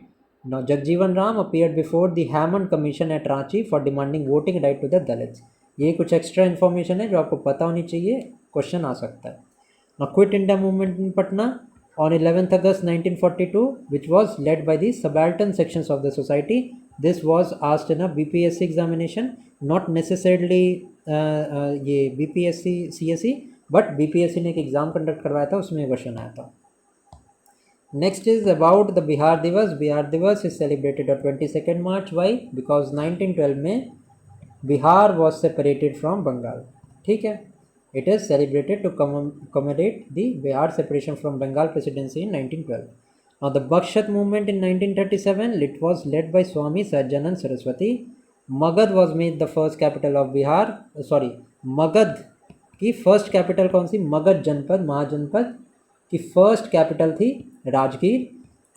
Now Jagjivan Ram appeared before the Hammond commission at Ranchi for demanding voting right to the dalits. ये कुछ extra information है जो आपको पता होनी चाहिए, क्वेश्चन आ सकता है. Now quit India movement in Patna on 11 August 1942 which was led by the subaltern sections of the society. This was asked in a BPSC examination, not necessarily ये बीपीएससी सीएसई, बट बीपीएससी ने एक exam conduct करवाया था, उसमें question आया था. Next is about the Bihar Diwas. Bihar Diwas is celebrated on 22 March. Why? Because 1912 में Bihar was separated from Bengal. ठीक है, it is celebrated to commemorate the Bihar separation from Bengal presidency in 1912. Now the Bakasht movement in 1937 it was led by Swami Sahajanand Saraswati. Magadh was made the first capital of Bihar. Sorry, Magadh की first capital कौन सी? मगध जनपद, महाजनपद की first capital थी Rajgir.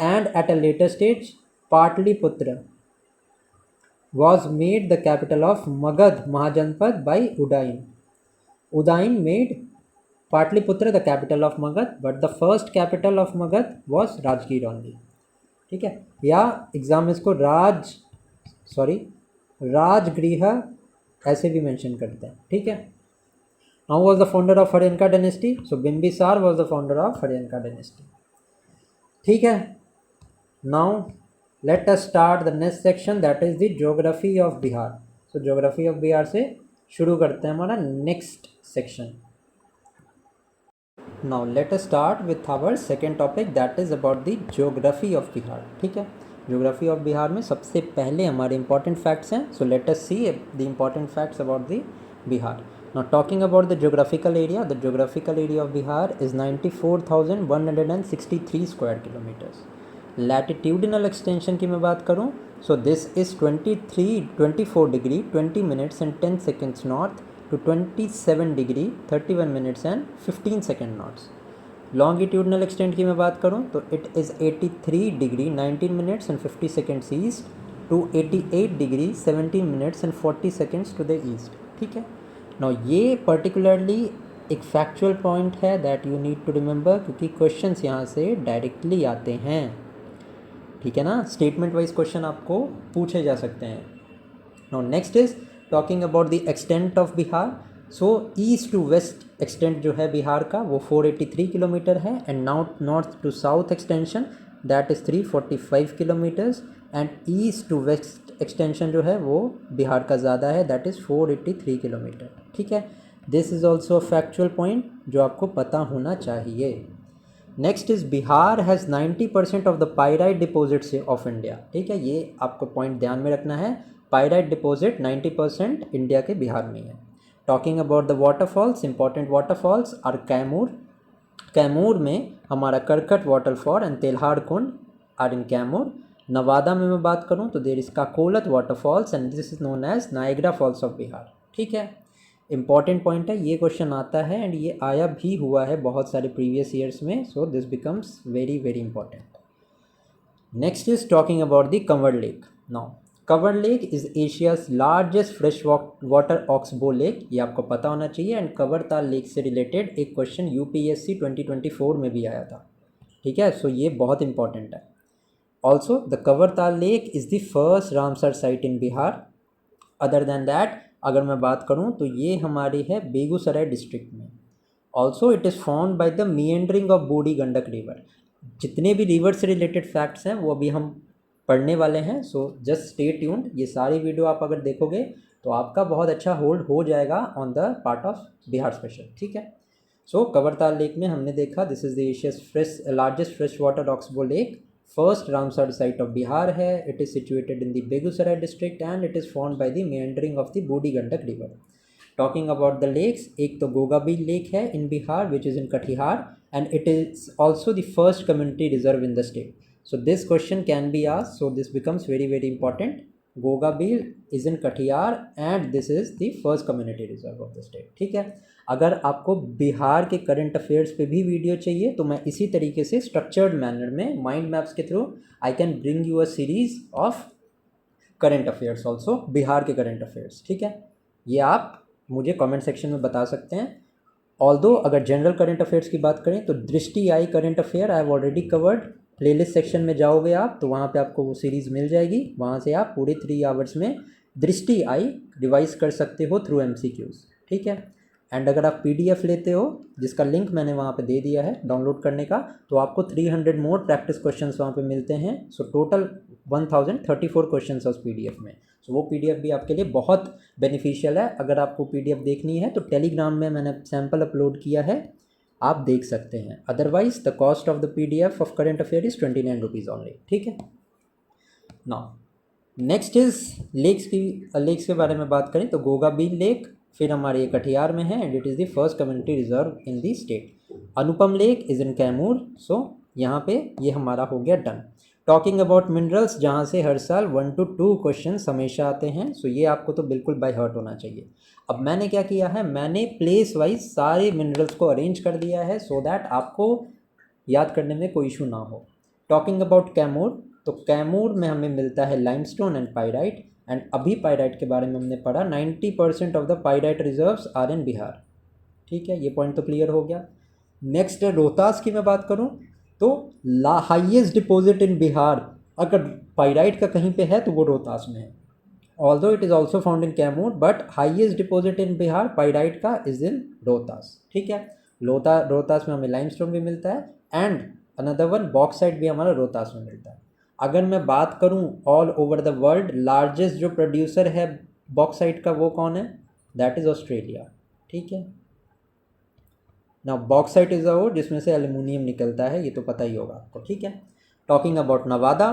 And at a later stage Pataliputra was made the capital of Magadh Mahajanapada by Udayin. Udayin made Pataliputra the capital of Magadh, but the first capital of Magadh was Rajgir only. ठीक है, या exam इसको राजगृह ऐसे भी मेंशन करते हैं. ठीक है. Now was the founder of Haryanka dynasty? So Bimbisar was the founder of Haryanka dynasty. ठीक है. Now let us start the next section, that is the geography of Bihar. So geography of Bihar से शुरू करते हैं हमारा next section. Now let us start with our second topic, that is about the geography of Bihar. ठीक है, geography of Bihar में सबसे पहले हमारे इंपॉर्टेंट फैक्ट्स हैं। सो let us see the important facts about the Bihar. Now talking about the geographical area of Bihar is 94,163 square kilometers. Latitudinal extension की मैं बात करूँ, so this is 24 degree 20 minutes and 10 seconds north to 27 degree 31 minutes and 15 second north. Longitudinal extent की मैं बात करूँ तो it is 83 degree 19 minutes and 50 seconds east to 88 degree 17 minutes and 40 seconds to the east. ठीक है, Now ये particularly एक factual point है that you need to remember, क्योंकि क्वेश्चंस यहाँ से डायरेक्टली आते हैं। ठीक है ना, स्टेटमेंट वाइज क्वेश्चन आपको पूछे जा सकते हैं। Now next is talking about the extent of Bihar. So east to west extent जो है बिहार का वो 483 किलोमीटर है, and north to south extension that is 345 kilometres, and east to west extension जो है वो बिहार का ज़्यादा है, दैट इज़ 483 किलोमीटर। ठीक है, this is also a factual point जो आपको पता होना चाहिए। Next is Bihar has 90% of the pyrite deposits of India. ठीक है, ये आपको पॉइंट ध्यान में रखना है, पाइराइट डिपॉजिट 90% इंडिया के बिहार में है। Talking about the waterfalls, important waterfalls are Kaimur. Kaimur में हमारा Karkat waterfall and Telhar Kund are in Kaimur. Nawada में मैं बात करूं तो देर इसका Kakolat waterfalls and this is known as Niagara falls of Bihar. ठीक है, इंपॉर्टेंट पॉइंट है, ये क्वेश्चन आता है एंड ये आया भी हुआ है बहुत सारे प्रीवियस ईयर्स में, सो this becomes very very important. Next is talking about the Kanwar lake. Now Kanwar lake is Asia's largest fresh water oxbow lake, ये आपको पता होना चाहिए। एंड कंवरताल लेक से रिलेटेड एक क्वेश्चन यूपीएससी 2024 में भी आया था। ठीक है, सो ये बहुत इंपॉर्टेंट है। Also, the Kavartal Lake is the first Ramsar site in Bihar. Other than that, अगर मैं बात करूँ तो ये हमारी है बेगूसराय डिस्ट्रिक्ट में। Also it is found by the meandering of Burhi Gandak river. जितने भी रिवर से रिलेटेड फैक्ट्स हैं वो अभी हम पढ़ने वाले हैं, सो जस्ट स्टे ट्यून्ड। ये सारी वीडियो आप अगर देखोगे तो आपका बहुत अच्छा होल्ड हो जाएगा on the part of Bihar special. ठीक है, सो कंवरताल लेक में हमने देखा this is the Asia's largest fresh water oxbow lake, first Ramsar site of Bihar है। It is situated in the Begusarai district and it is found by the meandering of the Burhi Gandak river. Talking about the lakes, एक तो Gogabil lake है in Bihar which is in Katihar and it is also the first community reserve in the state. So this question can be asked, so this becomes very very important. Gogabil is in Katihar and this is the first community reserve of the state. ठीक है, अगर आपको बिहार के current affairs पे भी video चाहिए तो मैं इसी तरीके से स्ट्रक्चर्ड मैनर में माइंड मैप्स के through I can bring you a series of current affairs also, Bihar के करंट अफेयर्स। ठीक है, ये आप मुझे कमेंट सेक्शन में बता सकते हैं। ऑल्दो अगर जनरल करंट अफेयर्स की बात करें तो दृष्टि I current affair I have already covered. Playlist section में जाओगे आप तो वहाँ पे आपको वो सीरीज़ मिल जाएगी, वहाँ से आप पूरे 3 आवर्स में दृष्टि आई रिवाइज कर सकते हो थ्रू MCQs। ठीक है, एंड अगर आप PDF लेते हो जिसका लिंक मैंने वहाँ पे दे दिया है डाउनलोड करने का, तो आपको 300 मोर प्रैक्टिस क्वेश्चंस वहाँ पे मिलते हैं। सो टोटल 1034 क्वेश्चंस उस PDF में। सो वो PDF भी आपके लिए बहुत बेनिफिशियल है। अगर आपको PDF देखनी है तो टेलीग्राम में मैंने सैम्पल अपलोड किया है, आप देख सकते हैं। Otherwise the cost of the PDF of current affair is 29 rupees only. ठीक है, नाउ नेक्स्ट इज लेक्स के बारे में बात करें तो गोगाबील लेक फिर हमारे ये कटिहार में है and it is the first community reserve in the state. Anupam lake is in Kaimur, so यहाँ पे ये हमारा हो गया डन। टॉकिंग अबाउट मिनरल्स, जहाँ से हर साल 1 to 2 क्वेश्चन हमेशा आते हैं, सो ये आपको तो बिल्कुल बाय हार्ट होना चाहिए। अब मैंने क्या किया है, मैंने प्लेस वाइज सारे मिनरल्स को अरेंज कर दिया है सो दैट आपको याद करने में कोई इशू ना हो। टॉकिंग अबाउट कैमूर, तो कैमूर में हमें मिलता है लाइमस्टोन एंड पाइराइट, एंड अभी पाइराइट के बारे में हमने पढ़ा 90% of the pyrite reserves are in Bihar. ठीक है, ये पॉइंट तो क्लियर हो गया। नेक्स्ट रोहतास की मैं बात करूं तो हाईएस्ट डिपॉजिट इन बिहार अगर पाइराइट का कहीं पे है तो वो रोहतास में है। Although it is also found in Kaimur but highest deposit in Bihar pyrite का इज इन रोहतास। ठीक है, रोहतास में हमें लाइमस्टोन भी मिलता है एंड अनदर वन बॉक्साइट भी हमारा रोहतास में मिलता है। अगर मैं बात करूं all over the world largest जो प्रोड्यूसर है बॉक्साइट का वो कौन है, दैट इज़ ऑस्ट्रेलिया। ठीक है ना, बॉक्साइट इज वो जिसमें से एल्यूमिनियम निकलता है, ये तो पता ही होगा आपको। ठीक है, talking about Nawada,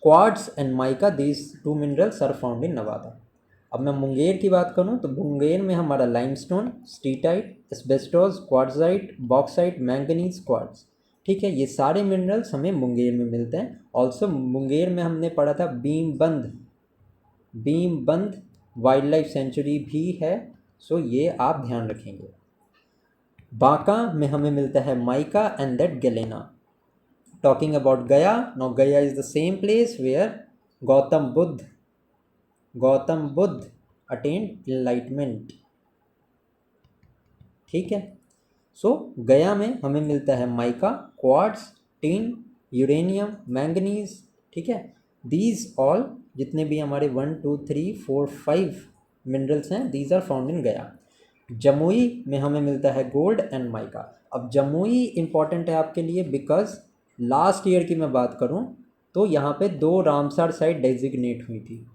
quartz and mica, these two minerals are found in Nawada. अब मैं मुंगेर की बात करूं तो मुंगेर में हमारा limestone, steatite, asbestos, quartzite, bauxite, manganese, quartz. ठीक है, ये सारे मिनरल्स हमें मुंगेर में मिलते हैं। ऑल्सो मुंगेर में हमने पढ़ा था बीमबंद वाइल्ड लाइफ सेंचुरी भी है, सो ये आप ध्यान रखेंगे। बांका में हमें मिलता है mica and that galena. Talking about Gaya, no Gaya is the same place where Gautam Buddha attend enlightenment. ठीक है, सो गया में हमें मिलता है mica, quartz, tin, uranium, manganese. ठीक है, दीज ऑल जितने भी हमारे 1 2 3 4 5 मिनरल्स हैं, दीज आर फाउंड इन गया। जमुई में हमें मिलता है गोल्ड एंड माइका। अब जमुई इंपॉर्टेंट है आपके लिए बिकॉज लास्ट ईयर की मैं बात करूं तो यहाँ पे 2 रामसर साइट डेजिग्नेट हुई थी।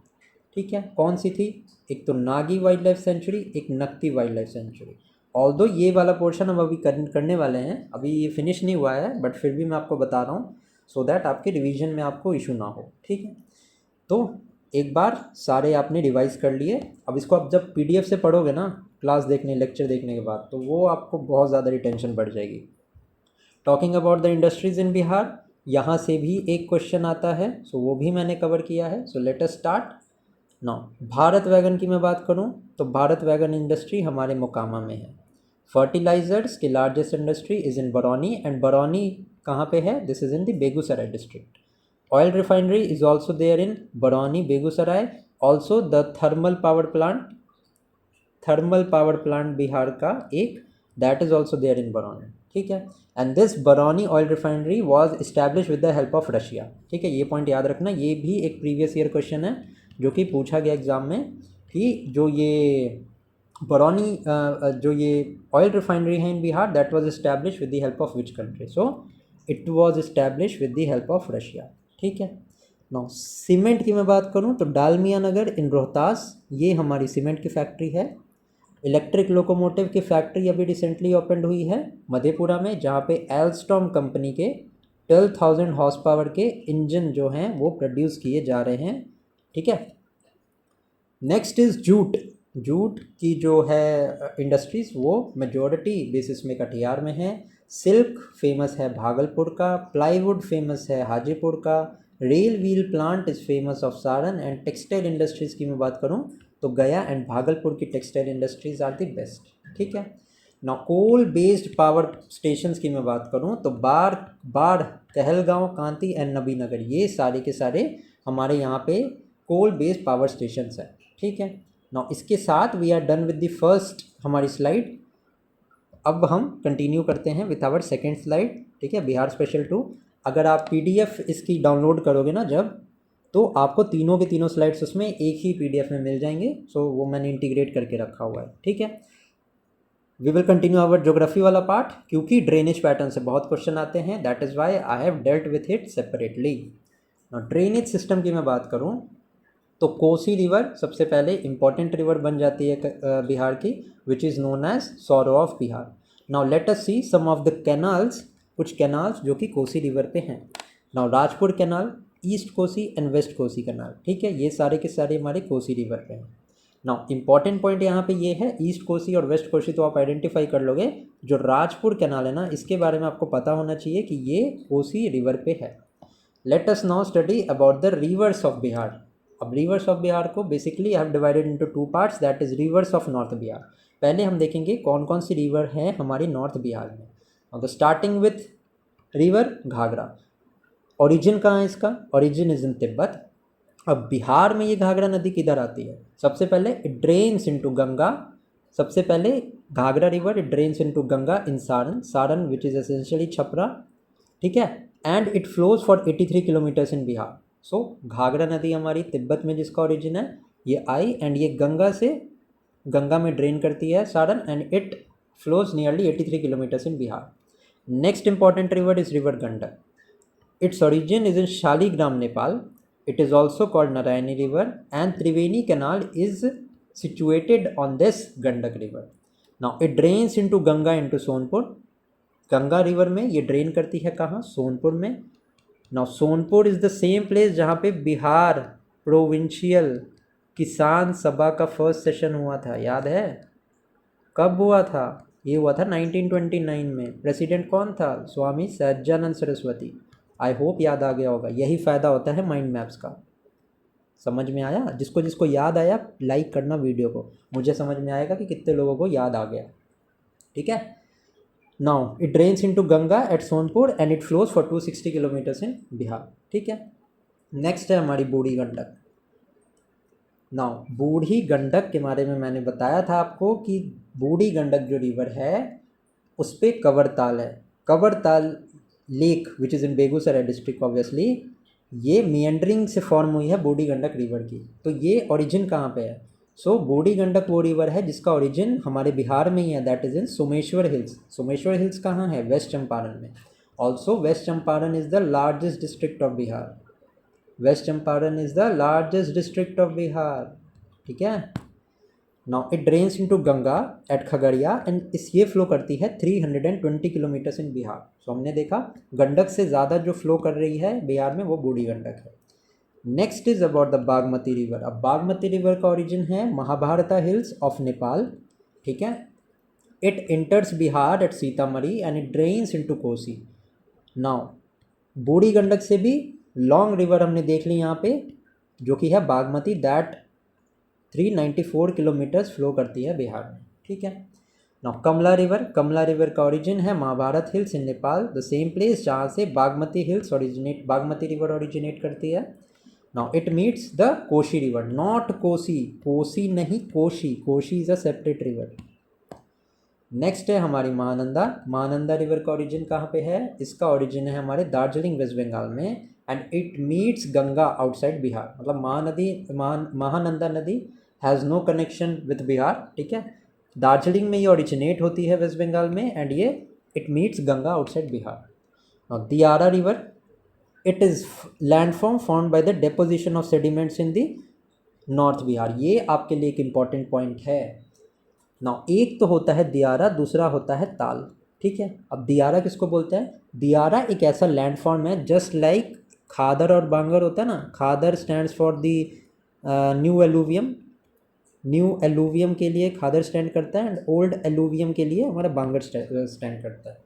ठीक है, कौन सी थी, एक तो नागी वाइल्ड लाइफ सेंचुरी, एक नकती वाइल्ड लाइफ सेंचुरी। ऑल्दो ये वाला पोर्शन हम अभी करने वाले हैं, अभी ये फिनिश नहीं हुआ है, बट फिर भी मैं आपको बता रहा हूँ सो दैट आपके रिवीजन में आपको इशू ना हो। ठीक है, तो एक बार सारे आपने रिवाइज कर लिए। अब इसको आप जब PDF से पढ़ोगे ना, क्लास देखने लेक्चर देखने के बाद, तो वो आपको बहुत ज़्यादा रिटेंशन बढ़ जाएगी। Talking about the industries in Bihar, यहाँ से भी एक क्वेश्चन आता है, सो वो भी मैंने कवर किया है। So let us start now. Bharat wagon की मैं बात करूँ तो भारत वैगन इंडस्ट्री हमारे मोकामा में है। फर्टिलाइजर्स की largest industry is in Barauni, and Barauni कहाँ पे है, this is in the Begusarai district. Oil refinery is also there in Barauni, Begusarai. Also the thermal power plant Bihar का एक, that is also there in Barauni. ठीक है, and this Barauni oil refinery was establish with the help of Russia. ठीक है, ये point याद रखना, ये भी एक प्रीवियस ईयर क्वेश्चन है जो कि पूछा गया एग्जाम में कि जो ये बरौनी जो ये ऑयल रिफाइनरी है in Bihar, that was establish with the help of which country, so it was establish with the help of Russia. ठीक है, नाउ सीमेंट की मैं बात करूं तो डालमिया नगर इन रोहतास, ये हमारी सीमेंट की फैक्ट्री है। इलेक्ट्रिक लोकोमोटिव की फैक्ट्री अभी रिसेंटली ओपन हुई है मधेपुरा में, जहाँ पे एल्स्टॉम कंपनी के 12,000 हॉर्स पावर के इंजन जो हैं वो प्रोड्यूस किए जा रहे हैं। ठीक है, नेक्स्ट इज जूट की जो है इंडस्ट्रीज वो मेजॉरिटी बेसिस में कटिहार में है। सिल्क फेमस है भागलपुर का, प्लाईवुड फेमस है हाजीपुर का, rail wheel plant is famous of Saran, and textile industries की मैं बात करूं तो गया एंड भागलपुर की textile industries are the best. ठीक है, ना कोल बेस्ड पावर स्टेशंस की मैं बात करूं तो बाढ़, कहलगांव, कांती एंड नबीनगर, ये सारे के सारे हमारे यहाँ पे कोल बेस्ड पावर स्टेशंस हैं। ठीक है, ना इसके साथ we are done with the first हमारी स्लाइड। अब हम कंटिन्यू करते हैं विथ आवर सेकेंड स्लाइड। ठीक है, बिहार स्पेशल 2। अगर आप PDF इसकी डाउनलोड करोगे ना जब, तो आपको तीनों के तीनों स्लाइड्स उसमें एक ही PDF में मिल जाएंगे। सो वो मैंने इंटीग्रेट करके रखा हुआ है। ठीक है, we will continue our geography वाला पार्ट, क्योंकि ड्रेनेज पैटर्न से बहुत क्वेश्चन आते हैं, that is why I have dealt with it separately. Drainage system की मैं बात करूँ तो कोसी रिवर सबसे पहले इंपॉर्टेंट रिवर बन जाती है बिहार की, which is known as sorrow of Bihar. Now let us see some of the canals, कुछ कैनाल्स जो कि कोसी रिवर पे हैं। Now Rajpur canal, east Kosi and west Kosi canal. ठीक है, ये सारे के सारे हमारे कोसी रिवर पे हैं। नाउ इंपॉर्टेंट पॉइंट यहाँ पे ये है, ईस्ट कोसी और वेस्ट कोसी तो आप आइडेंटिफाई कर लोगे। जो राजपुर कैनाल है ना, इसके बारे में आपको पता होना चाहिए कि ये कोसी रिवर पे है। Late us now study about the reverse of Bihar. अब रिवर्स ऑफ बिहार को basically I have divided into 2 parts, that is reverse of north Bihar. पहले हम देखेंगे कौन कौन सी रिवर हैं हमारी नॉर्थ बिहार में। और starting with river Ghaghara. Origin कहाँ है इसका, ओरिजिन इज इन तिब्बत। अब बिहार में ये घाघरा नदी किधर आती है, सबसे पहले इट ड्रेन्स इनटू गंगा। सबसे पहले Ghaghara river it drains into Ganga in Saran which is essentially Chhapra. ठीक है, and it flows for 83 kilometres in Bihar. So Ghaghara नदी हमारी तिब्बत में जिसका ओरिजिन है ये आई, एंड ये गंगा में ड्रेन करती है Saran, and it flows nearly 83 kilometres in Bihar. Next important river is river Gandak. Its origin is in Shaligram Nepal. It is also called Narayani river and Triveni canal is situated on this Gandak river. Now it drains into Ganga into Sonpur. Ganga river में ये drain करती है कहाँ? सोनपुर में. Now Sonpur is the same place जहाँ पे Bihar provincial Kisan सभा का फर्स्ट सेशन हुआ था, याद है? कब हुआ था? ये हुआ था 1929 में. प्रेसिडेंट कौन था? स्वामी सच्चिदानंद सरस्वती. आई होप याद आ गया होगा. यही फ़ायदा होता है माइंड मैप्स का. समझ में आया? जिसको जिसको याद आया लाइक करना वीडियो को, मुझे समझ में आएगा कि कितने लोगों को याद आ गया. ठीक है. Now it drains into Ganga at Sonpur and it flows for 260 kilometres in Bihar. ठीक है. नेक्स्ट है हमारी बूढ़ी गंडक. नाउ बूढ़ी गंडक के बारे में मैंने बताया था आपको कि बूढ़ी गंडक जो रिवर है उस पर कवरताल है. Kavartal lake which is in Begusarai district obviously, ये मियंडरिंग से फॉर्म हुई है बूढ़ी गंडक रिवर की. तो ये ओरिजिन कहाँ पे है? सो बूढ़ी गंडक वो रिवर है जिसका ओरिजिन हमारे बिहार में ही है, that is in Someshwar hills. Someshwar hills कहाँ है? वेस्ट चंपारण में. Also west Champaran is the largest district of Bihar. West Champaran is the largest district of Bihar. ठीक है. Now it drains into Ganga at Khagaria and इस ये फ्लो करती है 320 किलोमीटर्स इन बिहार. सो हमने देखा गंडक से ज़्यादा जो फ्लो कर रही है बिहार में वो बूढ़ी गंडक है. Next is about the Bagmati river. अब बागमती रिवर का ओरिजिन है महाभारता हिल्स ऑफ नेपाल. ठीक है. It enters Bihar at Sitamarhi and it drains into Kosi. Now Burhi Gandak से भी लॉन्ग रिवर हमने देख ली यहाँ पे जो कि है बागमती, दैट 394 किलोमीटर्स फ्लो करती है बिहार में. ठीक है. Now Kamla river. Kamla river का ओरिजिन है Mahabharat hills in Nepal, the same place जहाँ से बागमती रिवर ओरिजिनेट करती है. Now it meets the Koshi river, not Kosi, Kosi नहीं Koshi. Koshi is a separate river. Next है हमारी महानंदा. महानंदा रिवर का ओरिजिन कहाँ पे है? इसका ओरिजिन है हमारे दार्जिलिंग वेस्ट बंगाल में and it meets Ganga outside Bihar. मतलब महानंदा नदी has no connection with Bihar. ठीक है. दार्जिलिंग में ये ओरिजिनेट होती है वेस्ट बंगाल में एंड ये it meets Ganga outside Bihar. Now diara river, it is landform formed by the deposition of sediments in the north Bihar. ये आपके लिए एक इम्पॉर्टेंट पॉइंट है. नाउ एक तो होता है दियारा, दूसरा होता है ताल. ठीक है. अब दियारा किसको बोलते हैं? दियारा एक ऐसा लैंडफॉर्म है जस्ट लाइक खादर और बांगर होता है ना. Khadar stands for the new alluvium. New alluvium के लिए खादर स्टैंड करता है एंड ओल्ड एलुवियम के लिए हमारा बांगर स्टैंड करता है.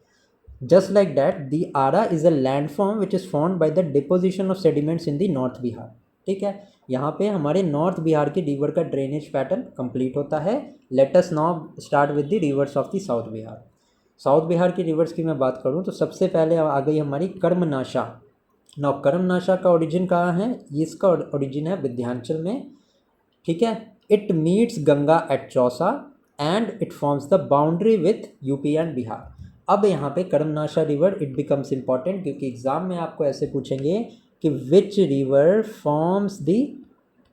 Just like that diara is a landform which is formed by the deposition of sediments in the north Bihar. ठीक है. यहाँ पे हमारे नॉर्थ बिहार की रिवर का ड्रेनेज पैटर्न कंप्लीट होता है. Late us now start with the reverse of the south Bihar. South Bihar की रिवर्स की मैं बात करूँ तो सबसे पहले आ गई हमारी कर्मनाशा. नाउ कर्मनाशा का ओरिजिन कहाँ है? इसका ओरिजिन है विंध्याचल में. ठीक है. It meets Ganga at Chausa and it forms the boundary with UP and Bihar. अब यहाँ पे Karmanasha river it becomes important क्योंकि एग्जाम में आपको ऐसे पूछेंगे कि which river forms the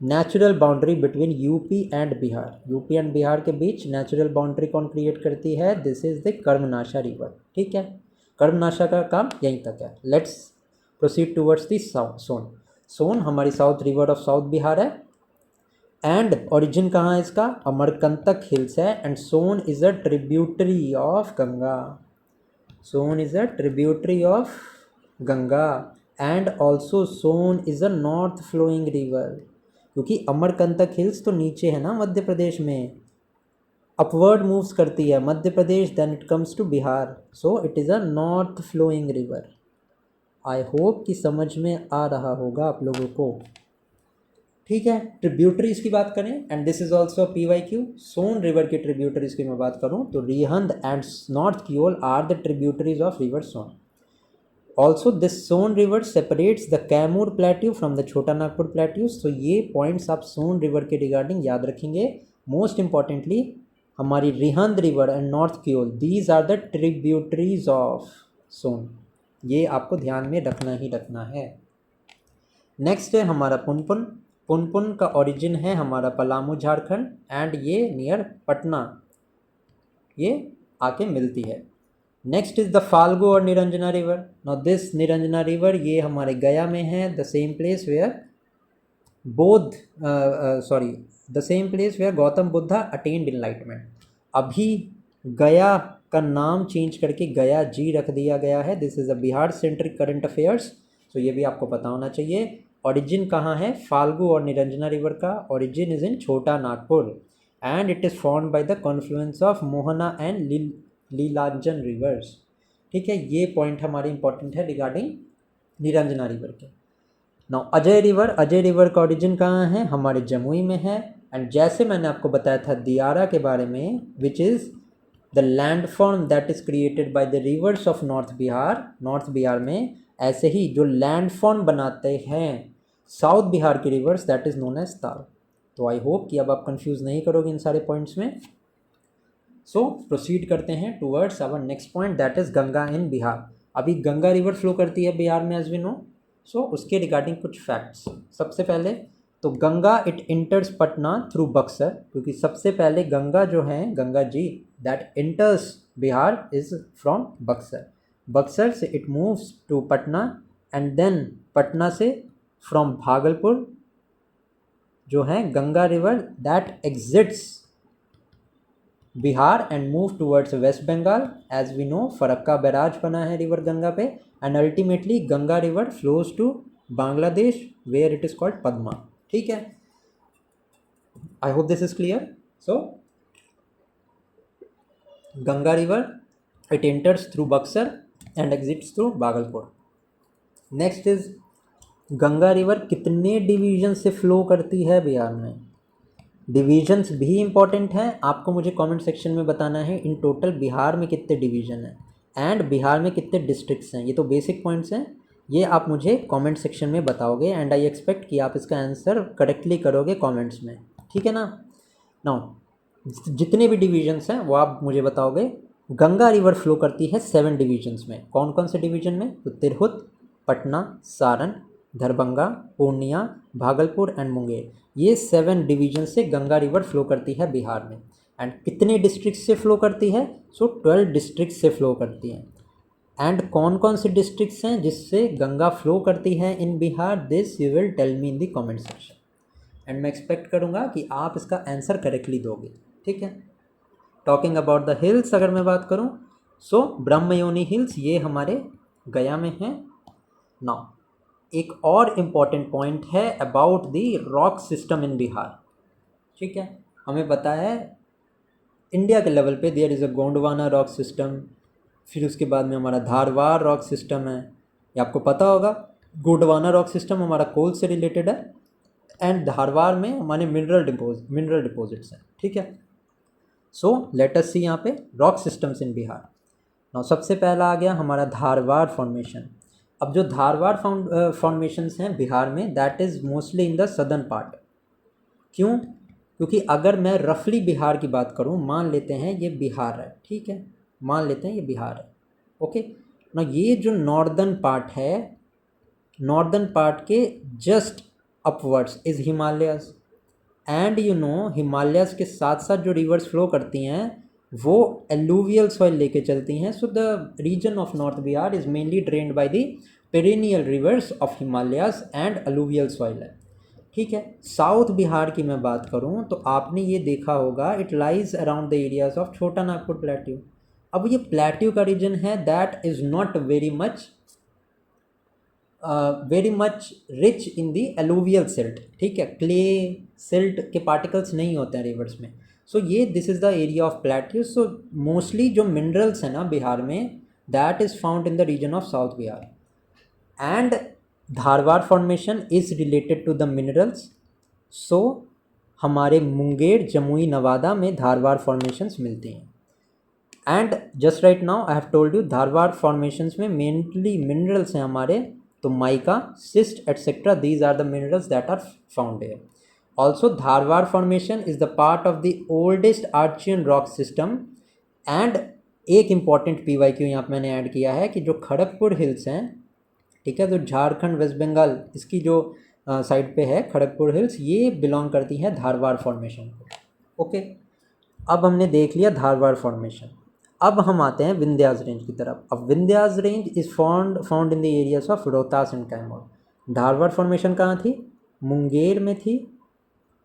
natural boundary between UP and Bihar. UP and Bihar के बीच नेचुरल बाउंड्री कौन क्रिएट करती है? This is the Karmanasha river. ठीक है. कर्मनाशा का काम यहीं तक है. Let's proceed towards the Son. Son हमारी south river of south Bihar है एंड ओरिजिन कहाँ है इसका? अमरकंटक हिल्स है and Son is a tributary of Ganga. Son is a tributary of Ganga and also Son is a north flowing river. क्योंकि अमरकंटक हिल्स तो नीचे है ना मध्य प्रदेश में, अपवर्ड मूव्स करती है Madhya Pradesh, then it comes to Bihar. So it is a north flowing river. I hope कि समझ में आ रहा होगा आप लोगों को. ठीक है. ट्रिब्यूटरीज की बात करें and this is also PYQ. Son river की ट्रिब्यूटरीज की मैं बात करूं तो Rihand and north Koel are the tributaries of river Son. Also this Son river separates the Kaimur plateau from the Chota Nagpur plateaus. तो ये पॉइंट्स आप सोन रिवर के रिगार्डिंग याद रखेंगे. मोस्ट इंपॉर्टेंटली हमारी Rihand river and north Koel, these are the tributaries of Son. ये आपको ध्यान में रखना ही रखना है. नेक्स्ट है हमारा पुनपुन. पुनपुन का ओरिजिन है हमारा पलामू झारखंड एंड ये नियर पटना ये आके मिलती है. नेक्स्ट इज़ द फाल्गु और Niranjana river. Now this Niranjana river ये हमारे गया में है, the same place where the same place where Gautam Buddha attend enlightenment. अभी गया का नाम चेंज करके गया जी रख दिया गया है। This is a Bihar centric current affairs, so ये भी आपको पता होना चाहिए। ओरिजिन कहाँ है फाल्गु और निरंजना रिवर का? Origin is in Chota Nagpur and it is formed by the confluence of Mohana and Lilajan rivers. ठीक है, ये पॉइंट हमारे इंपॉर्टेंट है रिगार्डिंग निरंजना रिवर के। नाउ अजय रिवर का ओरिजिन कहाँ है? हमारे जमुई में है। एंड जैसे मैंने आपको बताया था दियारा के बारे में, विच is the landform that is created by the reverse of north Bihar में, ऐसे ही जो लैंडफॉर्म बनाते हैं साउथ बिहार के rivers, that is known as taal. तो आई होप कि अब आप कंफ्यूज नहीं करोगे इन सारे पॉइंट्स में। सो प्रोसीड करते हैं towards our next point, that is Ganga in Bihar. अभी गंगा रिवर फ्लो करती है बिहार में एज वी नो। सो उसके रिगार्डिंग कुछ फैक्ट्स। सबसे पहले तो Ganga it enters Patna through Buxar, क्योंकि सबसे पहले गंगा जो है, Ganga ji that enters Bihar is from Buxar से it moves to Patna and then Patna से फ्रॉम भागलपुर जो है Ganga river that exits Bihar and move towards west Bengal. As we know Farakka barrage बना है रिवर गंगा पे and ultimately Ganga river flows to Bangladesh where it is called Padma. ठीक है, I hope this is clear. So Ganga river it enters through Buxar and exits through Bhagalpur. Next is Ganga river कितने division से flow करती है बिहार में? डिवीजन्स भी इम्पॉर्टेंट हैं, आपको मुझे कमेंट सेक्शन में बताना है इन टोटल बिहार में कितने डिवीज़न हैं एंड बिहार में कितने डिस्ट्रिक्ट्स हैं। ये तो बेसिक पॉइंट्स हैं, ये आप मुझे कमेंट सेक्शन में बताओगे एंड आई एक्सपेक्ट कि आप इसका आंसर करेक्टली करोगे कमेंट्स में। ठीक है ना? नाउ जितने भी डिवीजन्स हैं वो आप मुझे बताओगे। गंगा रिवर फ्लो करती है 7 डिवीजन्स में। कौन कौन से डिवीजन में? तो तिरहुत, पटना, सारण, दरभंगा, पूर्णिया, भागलपुर एंड मुंगेर, ये 7 डिवीजन से गंगा रिवर फ्लो करती है बिहार में। एंड कितने डिस्ट्रिक्ट से फ्लो करती है? सो 12 डिस्ट्रिक्ट से फ्लो करती है। एंड कौन कौन से डिस्ट्रिक्ट्स हैं जिससे गंगा फ्लो करती है in Bihar? This you will tell me in the comment section and मैं एक्सपेक्ट करूँगा कि आप इसका आंसर करेक्टली दोगे। ठीक है, टॉकिंग अबाउट द हिल्स अगर मैं बात करूँ, सो ब्रह्मयोनी हिल्स ये हमारे गया में हैं। नाउ एक और इम्पॉर्टेंट पॉइंट है about the rock system in Bihar. ठीक है, हमें पता है इंडिया के लेवल पे there is a Gondwana rock system, फिर उसके बाद में हमारा धारवाड़ रॉक सिस्टम है। ये आपको पता होगा, गोंडवाना रॉक सिस्टम हमारा कोल से रिलेटेड है एंड धारवाड़ में हमारे मिनरल डिपॉजिट्स हैं। ठीक है, सो लेट अस सी यहाँ पे rock systems in Bihar. Now सबसे पहला आ गया हमारा धारवाड़ फॉर्मेशन। अब जो धारवाड़ फॉर्मेशंस हैं बिहार में, that is mostly in the southern part. क्यों? क्योंकि अगर मैं रफली बिहार की बात करूं, मान लेते हैं ये बिहार है, ठीक है, मान लेते हैं ये बिहार है, ओके ना। ये जो नॉर्दर्न पार्ट है, नॉर्दर्न पार्ट के just upwards is Himalayas and you know Himalayas के साथ साथ जो रिवर्स फ्लो करती हैं वो एलुवियल सॉइल लेके चलती हैं। So the region of north Bihar is mainly drained by the perennial rivers of Himalayas and alluvial soil है। ठीक है, साउथ बिहार की मैं बात करूं तो आपने ये देखा होगा it lies around the areas of छोटा नागपुर प्लेट्यू। अब ये प्लेट्यू का रीजन है that is not very much rich in the alluvial silt. ठीक है, क्ले सिल्ट के पार्टिकल्स नहीं होते हैं रिवर्स में। सो ये this is the area of plateau. So mostly जो मिनरल्स हैं ना बिहार में, that is found in the region of south Bihar and Dharwar formation is related to the minerals. So हमारे मुंगेर, जमुई, नवादा में धारवाड़ फॉर्मेशंस मिलती हैं। And just right now I have told you Dharwar formations में mainly minerals हैं हमारे, तो mica, schist etcetera, these are the minerals that are found here. Also Dharwar formation is the part of the oldest Archaean rock system. And एक important PYQ यहाँ पर मैंने add किया है कि जो खड़गपुर हिल्स हैं, ठीक है, तो झारखंड, वेस्ट बंगाल, इसकी जो साइड पे है खड़गपुर हिल्स, ये बिलोंग करती है धारवाड़ फॉर्मेशन को। ओके, अब हमने देख लिया धारवाड़ फॉर्मेशन। अब हम आते हैं विंध्यास रेंज की तरफ। अब Vindhyas range is found in the areas of Rohtas and Kaimur. Dharwad formation कहाँ थी? मुंगेर में थी,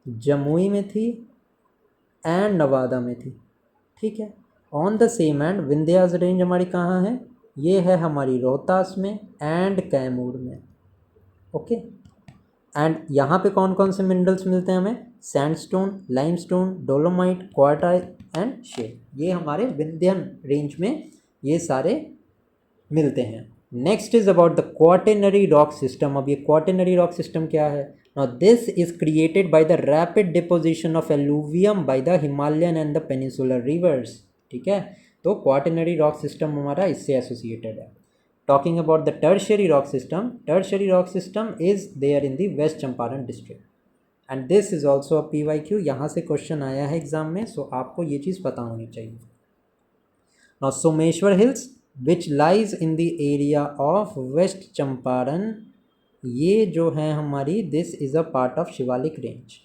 जमुई में थी एंड नवादा में थी। ठीक है। On the same and Vindhyas range हमारी कहाँ है? ये है हमारी रोहतास में एंड कैमूर में। ओके। एंड यहाँ पे कौन कौन से मिनरल्स मिलते हैं हमें? Sandstone, limestone, dolomite, quartzite and shale. ये हमारे विंध्यन रेंज में ये सारे मिलते हैं। Next is about the quaternary rock system. अब ये क्वार्टेनरी रॉक सिस्टम क्या है? Now this is created by the rapid deposition of alluvium by the Himalayan and the peninsular rivers. ठीक है, तो क्वार्टेनरी रॉक सिस्टम हमारा इससे एसोसिएटेड है। Talking about the tertiary rock system is there in the West Champaran district, and this is also a PYQ। यहाँ से question आया है एग्जाम में, सो आपको ये चीज़ पता होनी चाहिए। Now Someshwar hills which lies in the area of west Champaran, ये जो है हमारी, this is a part of Shivalik range.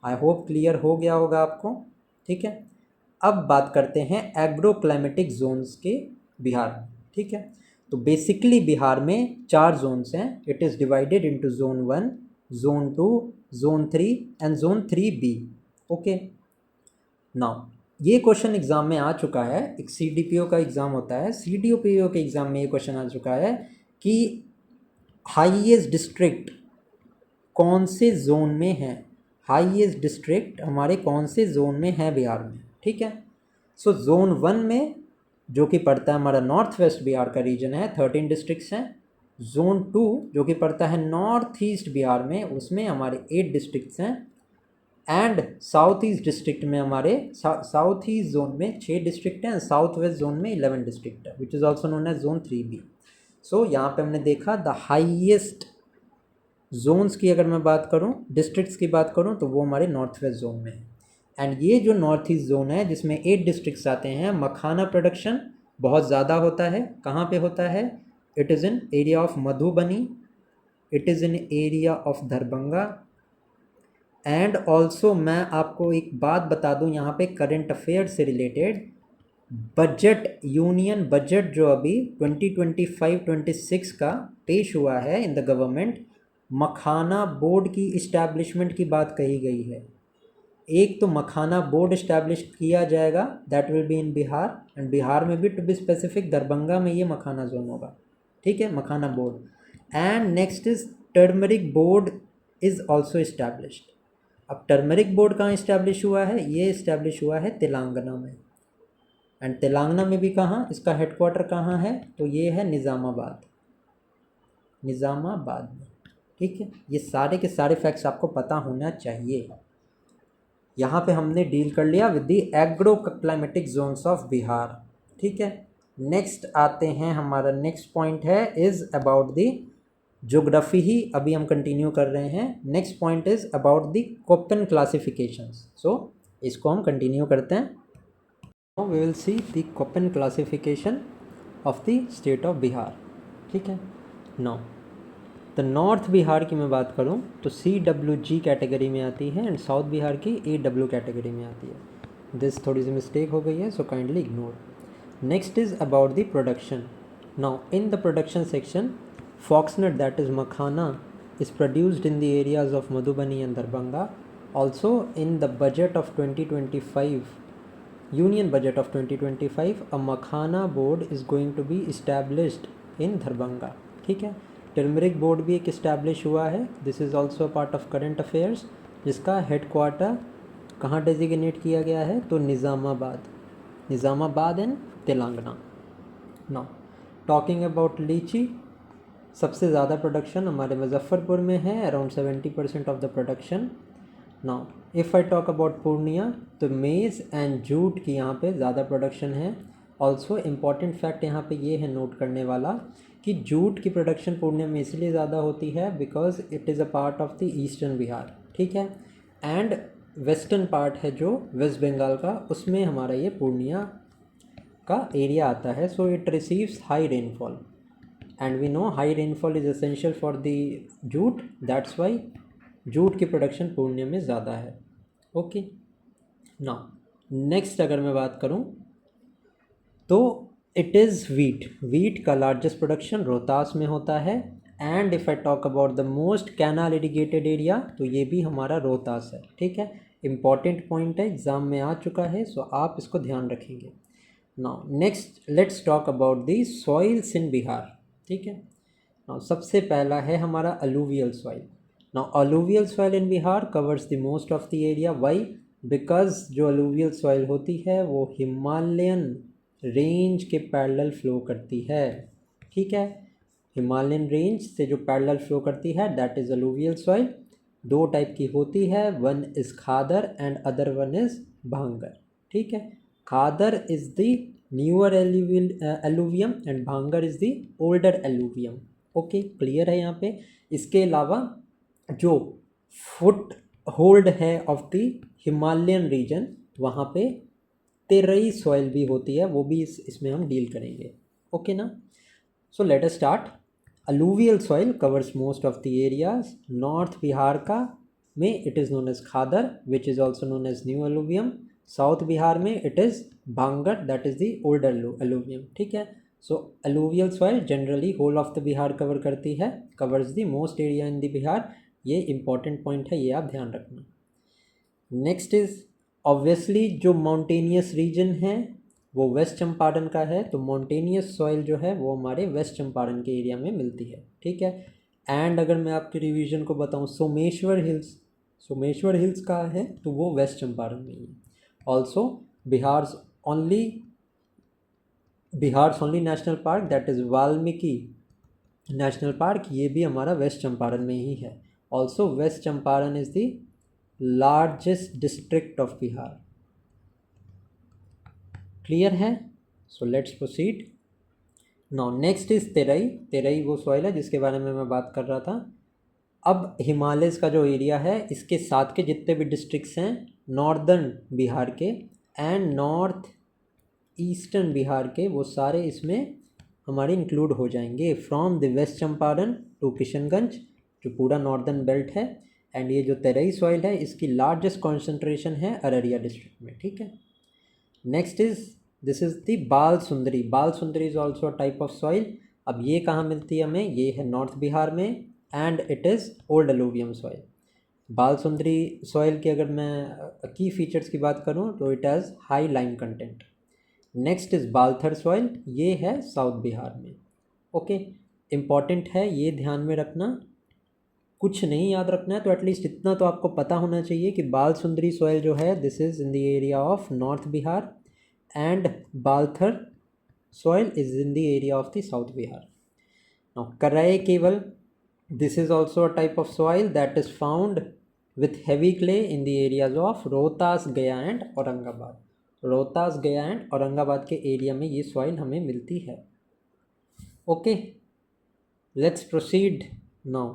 I hope clear हो गया होगा आपको। ठीक है, अब बात करते हैं एग्रोक्लाइमेटिक जोन्स के बिहार में। ठीक है, तो बेसिकली बिहार में 4 जोन्स हैं। It is divided into zone 1, zone 2, zone 3 and zone 3B। Okay, now ये क्वेश्चन एग्जाम में आ चुका है। एक CDPO का एग्ज़ाम होता है, CDPO के एग्ज़ाम में ये क्वेश्चन आ चुका है कि हाईएस्ट डिस्ट्रिक्ट कौन से जोन में है, हाईएस्ट डिस्ट्रिक्ट हमारे कौन से जोन में है बिहार में। ठीक है, सो जोन 1 में जो कि पड़ता है हमारा नॉर्थ वेस्ट बिहार का रीजन है, 13 डिस्ट्रिक्ट्स हैं। जोन 2 जो कि पड़ता है नॉर्थ ईस्ट बिहार में, उसमें हमारे 8 डिस्ट्रिक्ट्स हैं। एंड साउथ ईस्ट डिस्ट्रिक्ट में हमारे साउथ ईस्ट जोन में 6 डिस्ट्रिक्ट हैं, साउथ वेस्ट जोन में 11 डिस्ट्रिक्ट है, which is also known as zone 3B। So यहाँ पे हमने देखा द हाईएस्ट जोन्स की अगर मैं बात करूँ, डिस्ट्रिक्ट्स की बात करूँ, तो वो हमारे नॉर्थ वेस्ट जोन में है। एंड ये जो नॉर्थ ईस्ट जोन है जिसमें 8 डिस्ट्रिक्ट्स आते हैं, मखाना प्रोडक्शन बहुत ज़्यादा होता है। कहाँ पे होता है? It is in area of Madhubani, it is in area of Darbhanga. And also मैं आपको एक बात बता दूँ यहाँ पे करंट अफेयर से रिलेटेड, बजट, यूनियन बजट जो अभी 2025-26 का पेश हुआ है in the government, makhana board की इस्टेब्लिशमेंट की बात कही गई है। एक तो मखाना बोर्ड इस्टेब्लिश किया जाएगा, that will be in Bihar, and Bihar में भी टू बी स्पेसिफिक दरभंगा में ये मखाना जोन होगा। ठीक है, makhana board. And next is turmeric board is also established. अब टर्मरिक बोर्ड कहाँ इस्टेब्लिश हुआ है? ये इस्टेब्लिश हुआ है तेलंगाना में। एंड तेलंगाना में भी कहाँ, इसका हेडक्वार्टर कहाँ है? तो ये है निज़ामाबाद, निज़ामाबाद में। ठीक है, ये सारे के सारे फैक्ट्स आपको पता होना चाहिए। यहाँ पे हमने डील कर लिया with the agro climatic zones of Bihar. ठीक है, नेक्स्ट आते हैं, हमारा नेक्स्ट पॉइंट है इज़ अबाउट दी ज्योग्राफी ही अभी हम कंटिन्यू कर रहे हैं। Next point is about the Koppen classifications. So इसको हम कंटिन्यू करते हैं। Now we will see the Koppen classification of the state of Bihar. ठीक है, नाउ तो नॉर्थ बिहार की मैं बात करूं तो CWG कैटेगरी में आती है एंड साउथ बिहार की AW कैटेगरी में आती है। दिस थोड़ी सी मिस्टेक हो गई है, so kindly ignore. Next is about the production. Now in the production section, foxnut that is makhana is produced in the areas of Madhubani and Darbhanga. Also in the budget of 2025, union budget of 2025, a Makhana board is going to be established in Darbhanga. ठीक है, turmeric board भी एक establish हुआ है। This is also part of current affairs, जिसका headquarter कहाँ designate किया गया है? तो निज़ामाबाद, निज़ामाबाद इन तेलंगाना। नाउ टॉकिंग अबाउट लीची, सबसे ज़्यादा प्रोडक्शन हमारे मुजफ्फरपुर में है, around 70% of the production. Now if I talk about Purnia, तो मेज़ एंड जूट की यहाँ पे ज़्यादा प्रोडक्शन है। ऑल्सो इम्पॉर्टेंट फैक्ट यहाँ पे ये है नोट करने वाला कि जूट की प्रोडक्शन पूर्णिया में इसलिए ज़्यादा होती है because it is a part of the eastern Bihar. ठीक है, एंड वेस्टर्न पार्ट है जो वेस्ट बंगाल का, उसमें हमारा ये पूर्णिया का एरिया आता है। So it receives high rainfall and we know high rainfall is essential for the jute, that's why jute की प्रोडक्शन पूर्णिया में ज़्यादा है। ओके, नाउ नेक्स्ट अगर मैं बात करूँ तो इट इज़ वीट का लार्जेस्ट प्रोडक्शन रोहतास में होता है। And if I talk about the most canal irrigated area, तो ये भी हमारा रोहतास है। ठीक है, इंपॉर्टेंट पॉइंट है, एग्ज़ाम में आ चुका है, सो आप इसको ध्यान रखेंगे। Now next let's talk about the soils in Bihar. ठीक है, नाउ सबसे पहला है हमारा alluvial soil. Now alluvial soil in Bihar covers the most of the area. Why? Because जो अलूवियल सॉइल होती है वो हिमालयन रेंज के पैरेलल फ्लो करती है। ठीक है, हिमालयन रेंज से जो पैरेलल फ्लो करती है दैट इज़ अलूवियल सॉइल। दो टाइप की होती है, one is khadar and other one is bhangar. ठीक है, khadar is the newer alluvium and bhangar is the older alluvium. Okay, clear है यहाँ पे। इसके अलावा जो फुट होल्ड है ऑफ द हिमालयन रीजन, वहाँ पे तेरई सॉइल भी होती है, वो भी इसमें हम डील करेंगे। ओके ना, so let us start. Alluvial soil covers most of the areas. North Bihar का में it is known as khadar which is also known as new alluvium. South Bihar में it is bhangar that is the old alluvium. ठीक है, so alluvial soil generally whole of the Bihar cover करती है, covers the most area in the Bihar. ये important point है, ये आप ध्यान रखना। नेक्स्ट इज़ ऑब्वियसली जो माउंटेनियस रीजन है वो वेस्ट चंपारण का है, तो माउंटेनियस सॉइल जो है वो हमारे वेस्ट चंपारण के एरिया में मिलती है। ठीक है, एंड अगर मैं आपके रिवीजन को बताऊं, सोमेश्वर हिल्स कहाँ है, तो वो वेस्ट चंपारण में ही है। Also Bihar's only national park that is Valmiki national park, ये भी हमारा वेस्ट चंपारण में ही है। Also west Champaran is the largest district of Bihar. Clear है, so let's proceed. Now next is Terai. Terai वो सॉइल है जिसके बारे में मैं बात कर रहा था। अब हिमालयस का जो एरिया है, इसके साथ के जितने भी डिस्ट्रिक्ट्स हैं नॉर्दर्न बिहार के एंड नॉर्थ ईस्टर्न बिहार के, वो सारे इसमें हमारे इंक्लूड हो जाएंगे। From the west Champaran to Kishanganj, जो पूरा नॉर्दर्न बेल्ट है। एंड ये जो तेरई सॉइल है इसकी लार्जेस्ट कॉन्सेंट्रेशन है अररिया डिस्ट्रिक्ट में। ठीक है, next is this is the बाल सुंदरी। बाल सुंदरी is also a type of soil. अब ये कहाँ मिलती है हमें, ये है नॉर्थ बिहार में and it is old alluvium soil. बाल सुंदरी सॉइल की अगर मैं की फीचर्स की बात करूँ तो it has high lime content. Next is Balthar soil, ये है साउथ बिहार में। ओके, इम्पॉर्टेंट है, ये ध्यान में रखना। कुछ नहीं याद रखना है तो एटलीस्ट इतना तो आपको पता होना चाहिए कि बाल सुंदरी सॉइल जो है this is in the area of north Bihar and Balthar soil is in the area of the South Bihar. Now Karai Keval, this is also a type of soil that is found with heavy clay in the areas of Rohtas, Gaya and Aurangabad. Rohtas, गया and Aurangabad के area में ये soil हमें मिलती है। Okay, let's proceed now.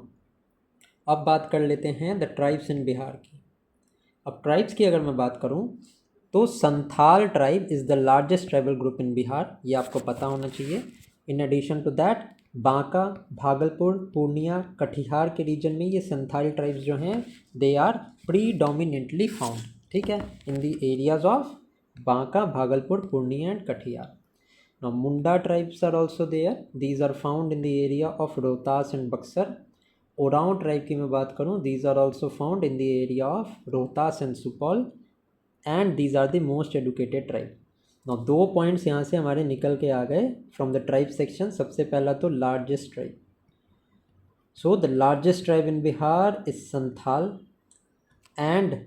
अब बात कर लेते हैं द ट्राइब्स इन बिहार की। अब ट्राइब्स की अगर मैं बात करूं तो Santhal tribe is the largest tribal group in Bihar, ये आपको पता होना चाहिए। In addition to that Banka, Bhagalpur, Purnia, Katihar के रीजन में ये संथाल ट्राइब्स जो हैं दे आर प्रीडोमिनेंटली फाउंड। ठीक है, in the areas of Banka, Bhagalpur, Purnia and Katihar. Now Munda tribes are also there, these are found in the area of Rohtas and Buxar. Oraon tribe की मैं बात करूँ, these are also found in the area of Rohtas and Supaul and these are the most educated tribe. Now दो points यहाँ से हमारे निकल के आ गए फ्रॉम द ट्राइब सेक्शन। सबसे पहला तो largest tribe, so the largest tribe in Bihar is Santhal and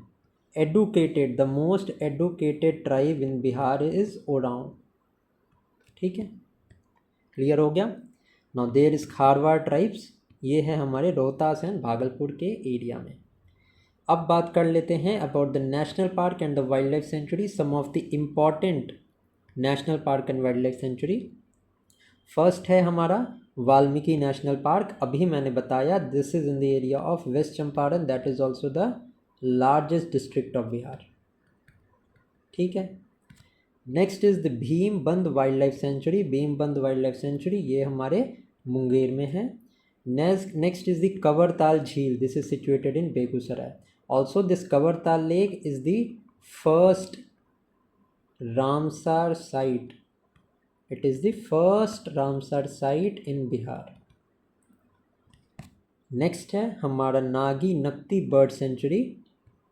educated, the most educated tribe in Bihar is Oram. ठीक है, क्लियर हो गया। नाउ देयर इज खारवाड़ ट्राइब्स, ये है हमारे रोहतास एंड भागलपुर के एरिया में। अब बात कर लेते हैं about the national park and the wild life sanctuary, some of the important national park and wild life sanctuary. First है हमारा वाल्मीकि नेशनल पार्क, अभी मैंने बताया this is in the area of west Champaran, that is also the largest district of Bihar. ठीक है, next is the Bhimbandh wild life sanctuary. Bhimbandh wild life sanctuary ये हमारे मुंगेर में है। नेक्स्ट इज़ द कवरताल झील, this is situated in Begusarai. Also, this Kavartal Lake is the first Ramsar site it is the first Ramsar site in Bihar. Next है हमारा Nagi Nakti bird sanctuary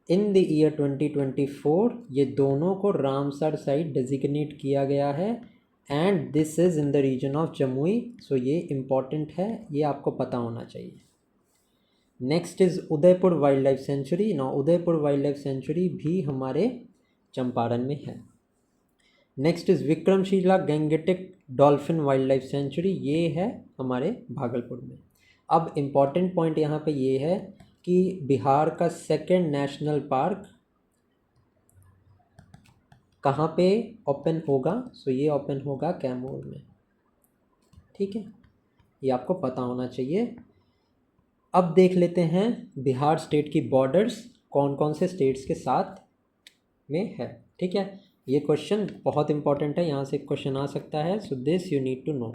in the year 2024। ये दोनों को रामसर साइट डेजिग्नेट किया गया है and this is in the region of Jamui. So ये important है, ये आपको पता होना चाहिए। Next is Udaipur wild life sanctuary. ना उदयपुर वाइल्ड लाइफ सेंचुरी भी हमारे चंपारण में है। Next is Vikramshila Gangetic dolphin wild life sanctuary, ये है हमारे भागलपुर में। अब इम्पॉर्टेंट पॉइंट यहाँ पे ये है कि बिहार का सेकंड नेशनल पार्क कहाँ पे ओपन होगा। सो ये ओपन होगा कैमूर में, ठीक है, ये आपको पता होना चाहिए। अब देख लेते हैं बिहार स्टेट की बॉर्डर्स कौन कौन से स्टेट्स के साथ में है, ठीक है। ये क्वेश्चन बहुत इंपॉर्टेंट है, यहाँ से क्वेश्चन आ सकता है। So this you need to know.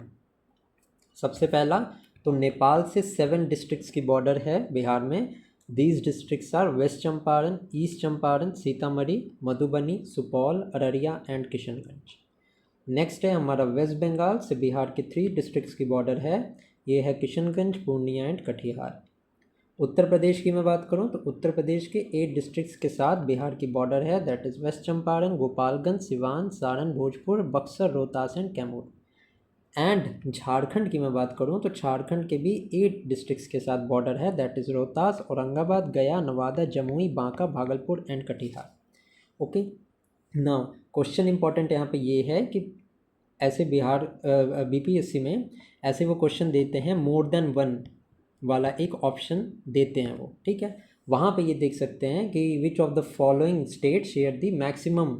सबसे पहला तो नेपाल से 7 डिस्ट्रिक्ट्स की बॉर्डर है बिहार में। These districts are west Champaran, east Champaran, Sitamarhi, Madhubani, Supaul, Araria and Kishanganj. Next है हमारा वेस्ट बंगाल से बिहार के 3 डिस्ट्रिक्ट्स की बॉर्डर है। ये है किशनगंज, पूर्णिया एंड कटिहार। उत्तर प्रदेश की मैं बात करूं तो उत्तर प्रदेश के 8 डिस्ट्रिक्ट्स के साथ बिहार की बॉर्डर है। That is west Champaran, Gopalganj, Siwan, Saran, Bhojpur, Buxar, Rohtas and Kaimur. And Jharkhand की मैं बात करूं तो झारखंड के भी 8 डिस्ट्रिक्ट्स के साथ बॉर्डर है। दैट इज़ रोहतास, औरंगाबाद, गया, Nawada, Jamui, Banka, Bhagalpur and Katihar. Okay, now question important यहाँ पे ये है कि ऐसे बिहार बीपीएससी में ऐसे वो क्वेश्चन देते हैं, मोर देन 1 वाला एक ऑप्शन देते हैं वो, ठीक है। वहाँ पे ये देख सकते हैं कि which of the following state share the maximum,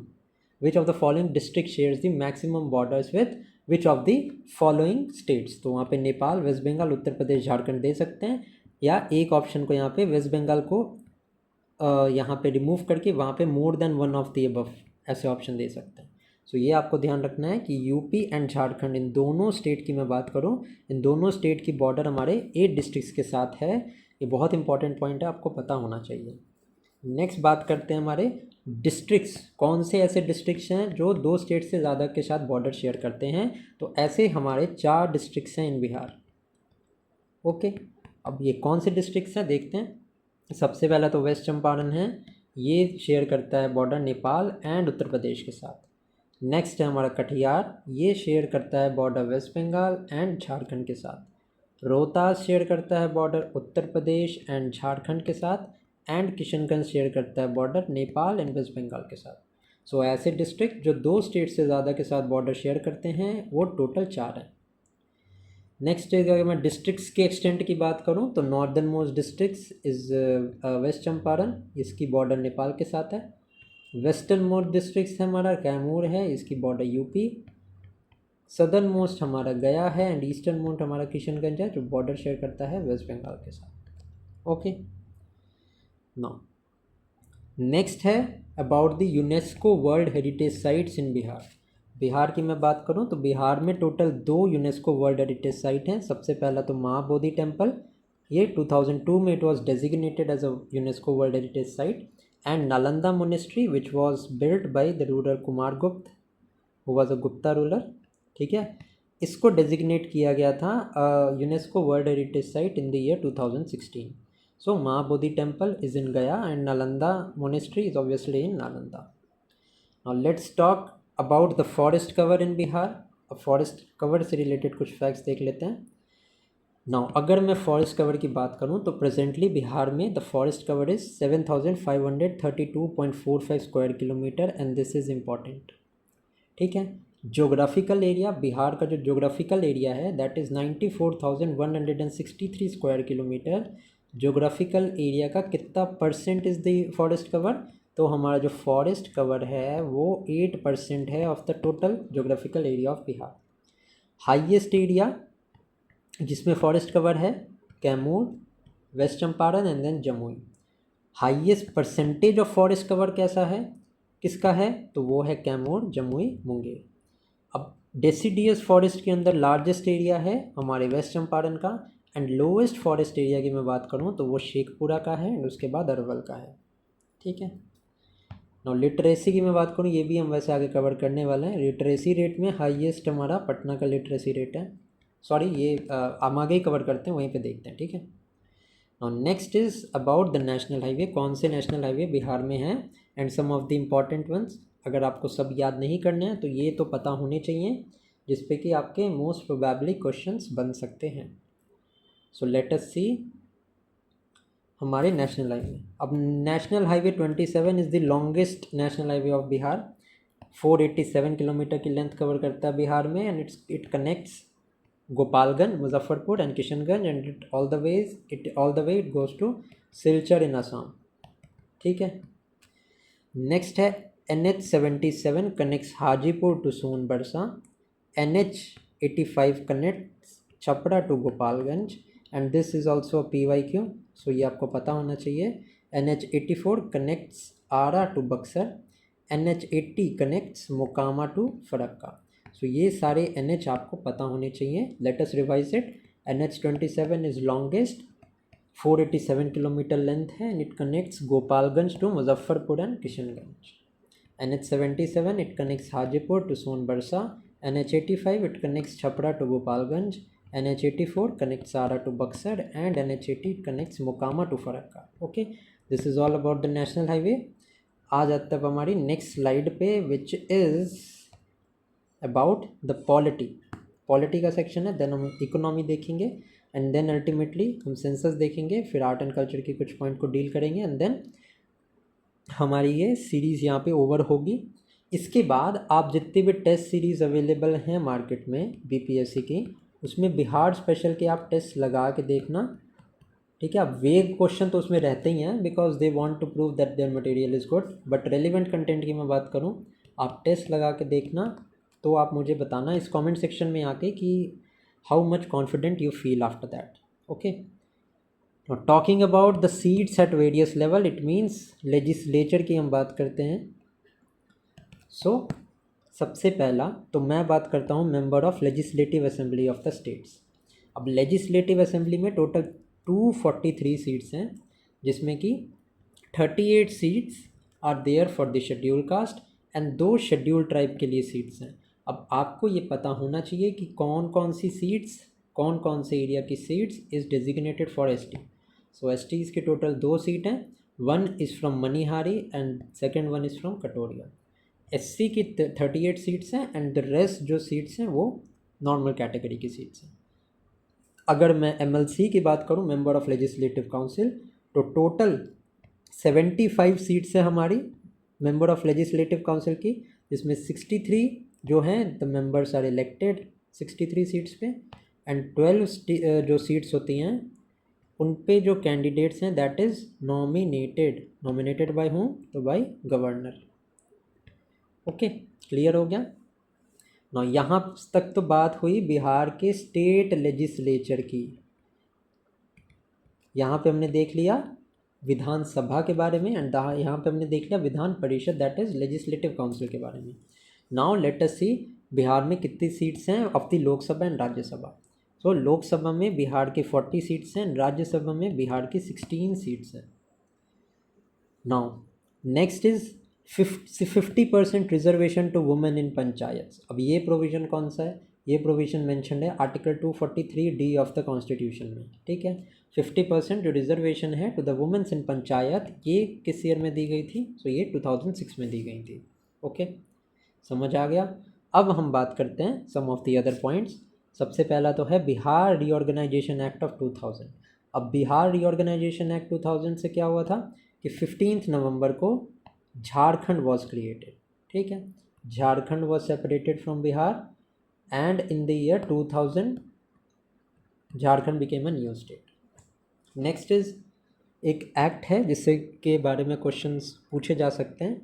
which of the following district shares the maximum borders with which of the following states. तो वहाँ पे नेपाल, वेस्ट बंगाल, उत्तर प्रदेश, झारखंड दे सकते हैं, या एक ऑप्शन को यहाँ पे वेस्ट बंगाल को यहाँ पे रिमूव करके वहाँ पे more than 1 of the above ऐसे ऑप्शन दे सकते हैं। सो ये आपको ध्यान रखना है कि यूपी एंड झारखंड, इन दोनों स्टेट की मैं बात करूँ, इन दोनों स्टेट की बॉर्डर हमारे 8 डिस्ट्रिक्ट्स के साथ है। ये बहुत इंपॉर्टेंट पॉइंट है, आपको पता होना चाहिए। नेक्स्ट बात करते हैं हमारे डिस्ट्रिक्ट्स, कौन से ऐसे डिस्ट्रिक्ट्स हैं जो 2 स्टेट से ज़्यादा के साथ बॉर्डर शेयर करते हैं। तो ऐसे हमारे 4 डिस्ट्रिक्ट्स हैं इन बिहार। ओके, अब ये कौन से डिस्ट्रिक्ट्स हैं देखते हैं। सबसे पहला तो वेस्ट चंपारण है, ये शेयर करता है बॉर्डर नेपाल एंड उत्तर प्रदेश के साथ। नेक्स्ट है हमारा कटिहार, ये शेयर करता है border west Bengal and Jharkhand के साथ। रोहतास शेयर करता है बॉर्डर उत्तर प्रदेश एंड झारखंड के साथ। एंड किशनगंज शेयर करता है border Nepal and west Bengal के साथ। सो ऐसे डिस्ट्रिक्ट जो 2 स्टेट से ज़्यादा के साथ बॉर्डर शेयर करते हैं वो टोटल 4 हैं। नेक्स्ट अगर मैं डिस्ट्रिक्ट्स के एक्सटेंट की बात करूं तो northern most districts is west Champaran, इसकी बॉर्डर नेपाल के साथ है। वेस्टर्न मोस्ट डिस्ट्रिक्ट्स हमारा कैमूर है, इसकी बॉर्डर यूपी। सदर्न मोस्ट हमारा गया है एंड ईस्टर्न मोस्ट हमारा किशनगंज है जो बॉर्डर शेयर करता है वेस्ट बंगाल के साथ। ओके, नाउ नेक्स्ट है about the UNESCO world heritage sites in Bihar. Bihar की मैं बात करूं तो बिहार में total 2 UNESCO world heritage site हैं। सबसे पहला तो महाबोधि टेम्पल, ये 2002 में it was designated as a UNESCO world heritage site. And Nalanda monastery which was built by the ruler Kumaragupta, who was a Gupta ruler, ठीक है। इसको डेजिग्नेट किया गया था UNESCO world heritage site in the year 2016। So Mahabodhi temple is in Gaya and Nalanda monastery is obviously in Nalanda. Now let's talk about the forest cover in Bihar. Forest cover से related कुछ facts देख लेते हैं। Now अगर मैं forest cover की बात करूं तो प्रेजेंटली बिहार में the forest cover is 7532.45 square kilometre and this is important, ठीक है। जोग्राफिकल एरिया, बिहार का जो जोग्राफिकल एरिया है that is 94,163 square kilometre. Geographical area का कितना percent is the forest cover, तो हमारा जो फॉरेस्ट कवर है वो 8% है of the total geographical area of Bihar. Highest area जिसमें फॉरेस्ट कवर है Kaimur, west Champaran and then Jamui. Highest percentage of forest cover कैसा है, किसका है, तो वो है कैमूर, जमुई, मुंगेर। अब डेसिडियस फॉरेस्ट के अंदर लार्जेस्ट एरिया है हमारे वेस्ट चंपारण का एंड लोवेस्ट फॉरेस्ट एरिया की मैं बात करूँ तो वो शेखपुरा का है एंड उसके बाद अरवल का है, ठीक है। नो लिटरेसी की मैं बात करूँ, ये भी हम वैसे आगे कवर करने वाले हैं। लिटरेसी रेट में हाईएस्ट हमारा पटना का लिटरेसी रेट है। सॉरी, ये हम आगे ही कवर करते हैं, वहीं पे देखते हैं, ठीक है। Now next is about the national highway. कौन से नेशनल हाईवे बिहार में हैं and some of the important ones. अगर आपको सब याद नहीं करने हैं तो ये तो पता होने चाहिए, जिसपे कि आपके मोस्ट प्रोबेबली क्वेश्चंस बन सकते हैं। सो लेट अस सी हमारे नेशनल हाईवे। अब national highway 27 is the longest national highway of Bihar. 487 kilometre की लेंथ कवर करता है बिहार में, and it connects Gopalganj, Muzaffarpur and Kishanganj, and it all the way it goes to Silchar in Assam, ठीक है। नेक्स्ट है NH77 connects Hajipur to Sonbarsa, NH85 connects Chhapra to Gopalganj, and this is also PYQ, so ये आपको पता होना चाहिए। NH84 connects Arrah to Buxar, NH80 connects Mokama to Farakka. So ये सारे NH आपको पता होने चाहिए। Let us revise it. NH27 is longest, 487 kilometre length है, and it connects Gopalganj to Muzaffarpur and Kishanganj. NH77 it connects Hajipur to Sonbarsa, NH85 it connects Chhapra to Gopalganj, NH84 connects Sara to Buxar, and NH80 connects Mokama to Farakka. Okay, this is all about the national highway. आ जाते हैं हमारी next slide पे, which is about the polity. Polity का section है, then हम economy देखेंगे, and then ultimately हम census देखेंगे, फिर आर्ट एंड कल्चर के कुछ पॉइंट को डील करेंगे, एंड देन हमारी ये सीरीज़ यहाँ पे ओवर होगी। इसके बाद आप जितनी भी टेस्ट सीरीज़ अवेलेबल हैं मार्केट में BPSC की, उसमें बिहार स्पेशल के आप टेस्ट लगा के देखना, ठीक है। अब वेग क्वेश्चन तो उसमें रहते ही हैं, because they want to prove that their material is good, but relevant content की मैं बात करूँ, आप टेस्ट लगा के देखना, तो आप मुझे बताना इस कमेंट सेक्शन में आके कि how much confident you feel after that, okay. Talking about the seats at various level, it means legislature की हम बात करते हैं। सो सबसे पहला तो मैं बात करता हूँ member of legislative assembly of the states. अब लेजिस्लेटिव असेंबली में टोटल 243 सीट्स हैं, जिसमें कि 38 seats are there for the schedule caste, and 2 schedule tribe के लिए सीट्स हैं। अब आपको ये पता होना चाहिए कि कौन कौन सी सीट्स, कौन कौन से एरिया की seats is designated for ST। So STs के टोटल 2 सीट हैं, 1 is from Manihari and second 1 is from Katoria. SC की 38 सीट्स हैं, एंड द रेस्ट जो सीट्स हैं वो नॉर्मल कैटेगरी की सीट्स हैं। अगर मैं MLC की बात करूं, मेंबर ऑफ लेजिस्लेटिव काउंसिल, तो टोटल 75 सीट्स हैं हमारी मेंबर ऑफ लेजिस्लेटिव काउंसिल की, जिसमें 63 जो हैं the members are elected 63 seats पे, एंड 12 जो सीट्स होती हैं उन पे जो कैंडिडेट्स हैं दैट इज़ नॉमिनेटेड बाय हूँ, तो बाय गवर्नर। ओके, क्लियर हो गया ना। यहाँ तक तो बात हुई बिहार के स्टेट लेजिस्लेचर की। यहाँ पे हमने देख लिया विधानसभा के बारे में, एंड यहाँ पे हमने देख लिया Vidhan Parishad that is legislative council के बारे में। नाउ लेट अस सी बिहार में कितनी सीट्स हैं of the Lok Sabha and Rajya Sabha. तो लोकसभा में बिहार की 40 सीट्स हैं, राज्यसभा में बिहार की 16 सीट्स हैं। Now next is 50% reservation to women in panchayat. अब ये प्रोविज़न कौन सा है? ये प्रोविज़न मेंशन्ड है article 243D of the constitution में, ठीक है। 50% जो रिजर्वेशन है to the womens in panchayat, ये किस ईयर में दी गई थी? तो ये 2006 में दी गई थी। ओके, समझ आ गया। अब हम बात करते हैं सम ऑफ द अदर पॉइंट्स। सबसे पहला तो है बिहार रीऑर्गेनाइजेशन एक्ट ऑफ 2000। अब बिहार रीऑर्गेनाइजेशन एक्ट 2000 से क्या हुआ था कि 15 नवंबर को झारखंड वॉज क्रिएटेड, ठीक है। Jharkhand was separated from Bihar, and in the year 2000 Jharkhand became a new state. Next is एक एक्ट है जिससे के बारे में क्वेश्चंस पूछे जा सकते हैं।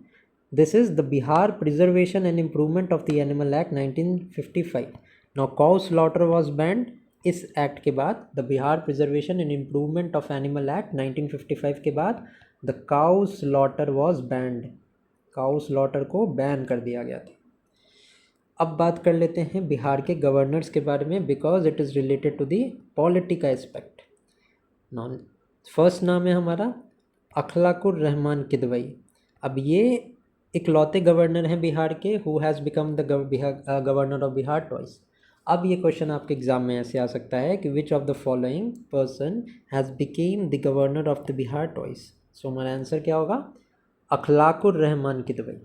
This is the Bihar preservation and improvement of the animal act 1955। Now cow slaughter was banned. इस एक्ट के बाद the Bihar preservation and improvement of animal act 1955 के बाद the cow slaughter was banned. Cow slaughter को बैन कर दिया गया था। अब बात कर लेते हैं बिहार के गवर्नर्स के बारे में, because it is related to the polity का एस्पेक्ट। नाउ फर्स्ट नाम है हमारा अखलाकुर रहमान किदवई। अब ये इकलौते गवर्नर हैं बिहार के who has become the governor of Bihar twice. अब ये क्वेश्चन आपके एग्जाम में ऐसे आ सकता है कि which of the following person has became the governor of the Bihar twice. So हमारा आंसर क्या होगा? अखलाकुर रहमान किदवई।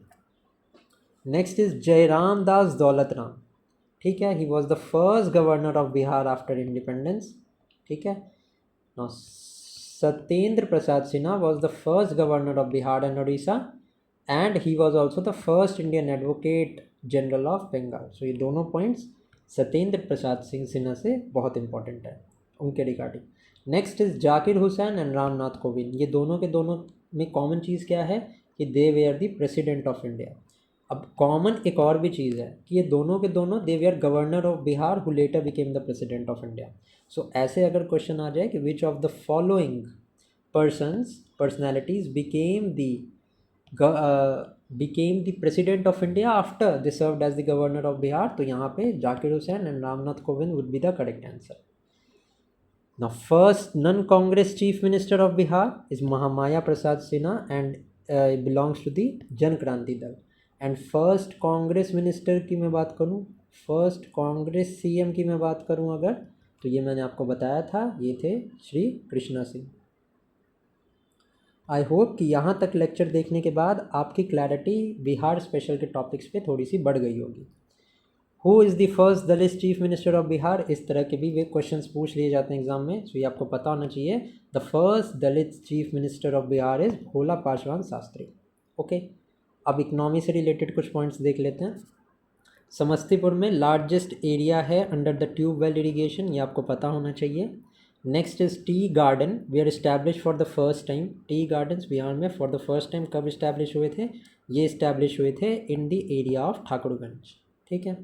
Next is Jairam Das Daulat Ram. ठीक है, he was the first governor of Bihar after independence. ठीक है, now Satyendra Prasad Sinha was the first governor of Bihar and Orissa and he was also the first Indian advocate general of Bengal. So ये दोनों points Satyendra Prasad Singh Sinha से बहुत इंपॉर्टेंट है उनके regarding. Next is Zakir Hussain and Ramnath Kovind. ये दोनों के दोनों में कॉमन चीज़ क्या है कि they were the president of India. अब कॉमन एक और भी चीज़ है कि ये दोनों के दोनों they were governor of Bihar who later became the president of India. So ऐसे अगर क्वेश्चन आ जाए कि which of the following personalities became the president of India after they served as the governor of Bihar, तो यहाँ पे Zakir Hussain and Ramnath Kovind would be the correct answer. Now first non-Congress chief minister of Bihar is Mahamaya Prasad Sinha and belongs to the Jan Kranti Dal. And first Congress minister की मैं बात करूँ, first Congress CM की मैं बात करूँ अगर, तो ये मैंने आपको बताया था, ये थे श्री कृष्णा सिंह। आई होप कि यहाँ तक लेक्चर देखने के बाद आपकी क्लैरिटी बिहार स्पेशल के टॉपिक्स पे थोड़ी सी बढ़ गई होगी। Who is the first Dalit chief minister of Bihar, इस तरह के भी वे क्वेश्चंस पूछ लिए जाते हैं एग्जाम में, सो ये आपको पता होना चाहिए। The first Dalit chief minister of Bihar is Bhola Paswan Shastri. Okay, अब इकनॉमी से रिलेटेड कुछ पॉइंट्स देख लेते हैं। समस्तीपुर में लार्जेस्ट एरिया है under the tube well irrigation, ये आपको पता होना चाहिए। Next is tea garden we are establish for the first time. Tea gardens Bihar में फॉर द फर्स्ट टाइम कब इस्टेब्लिश हुए थे? ये इस्टेब्लिश हुए थे in the area of Thakurganj. ठीक है,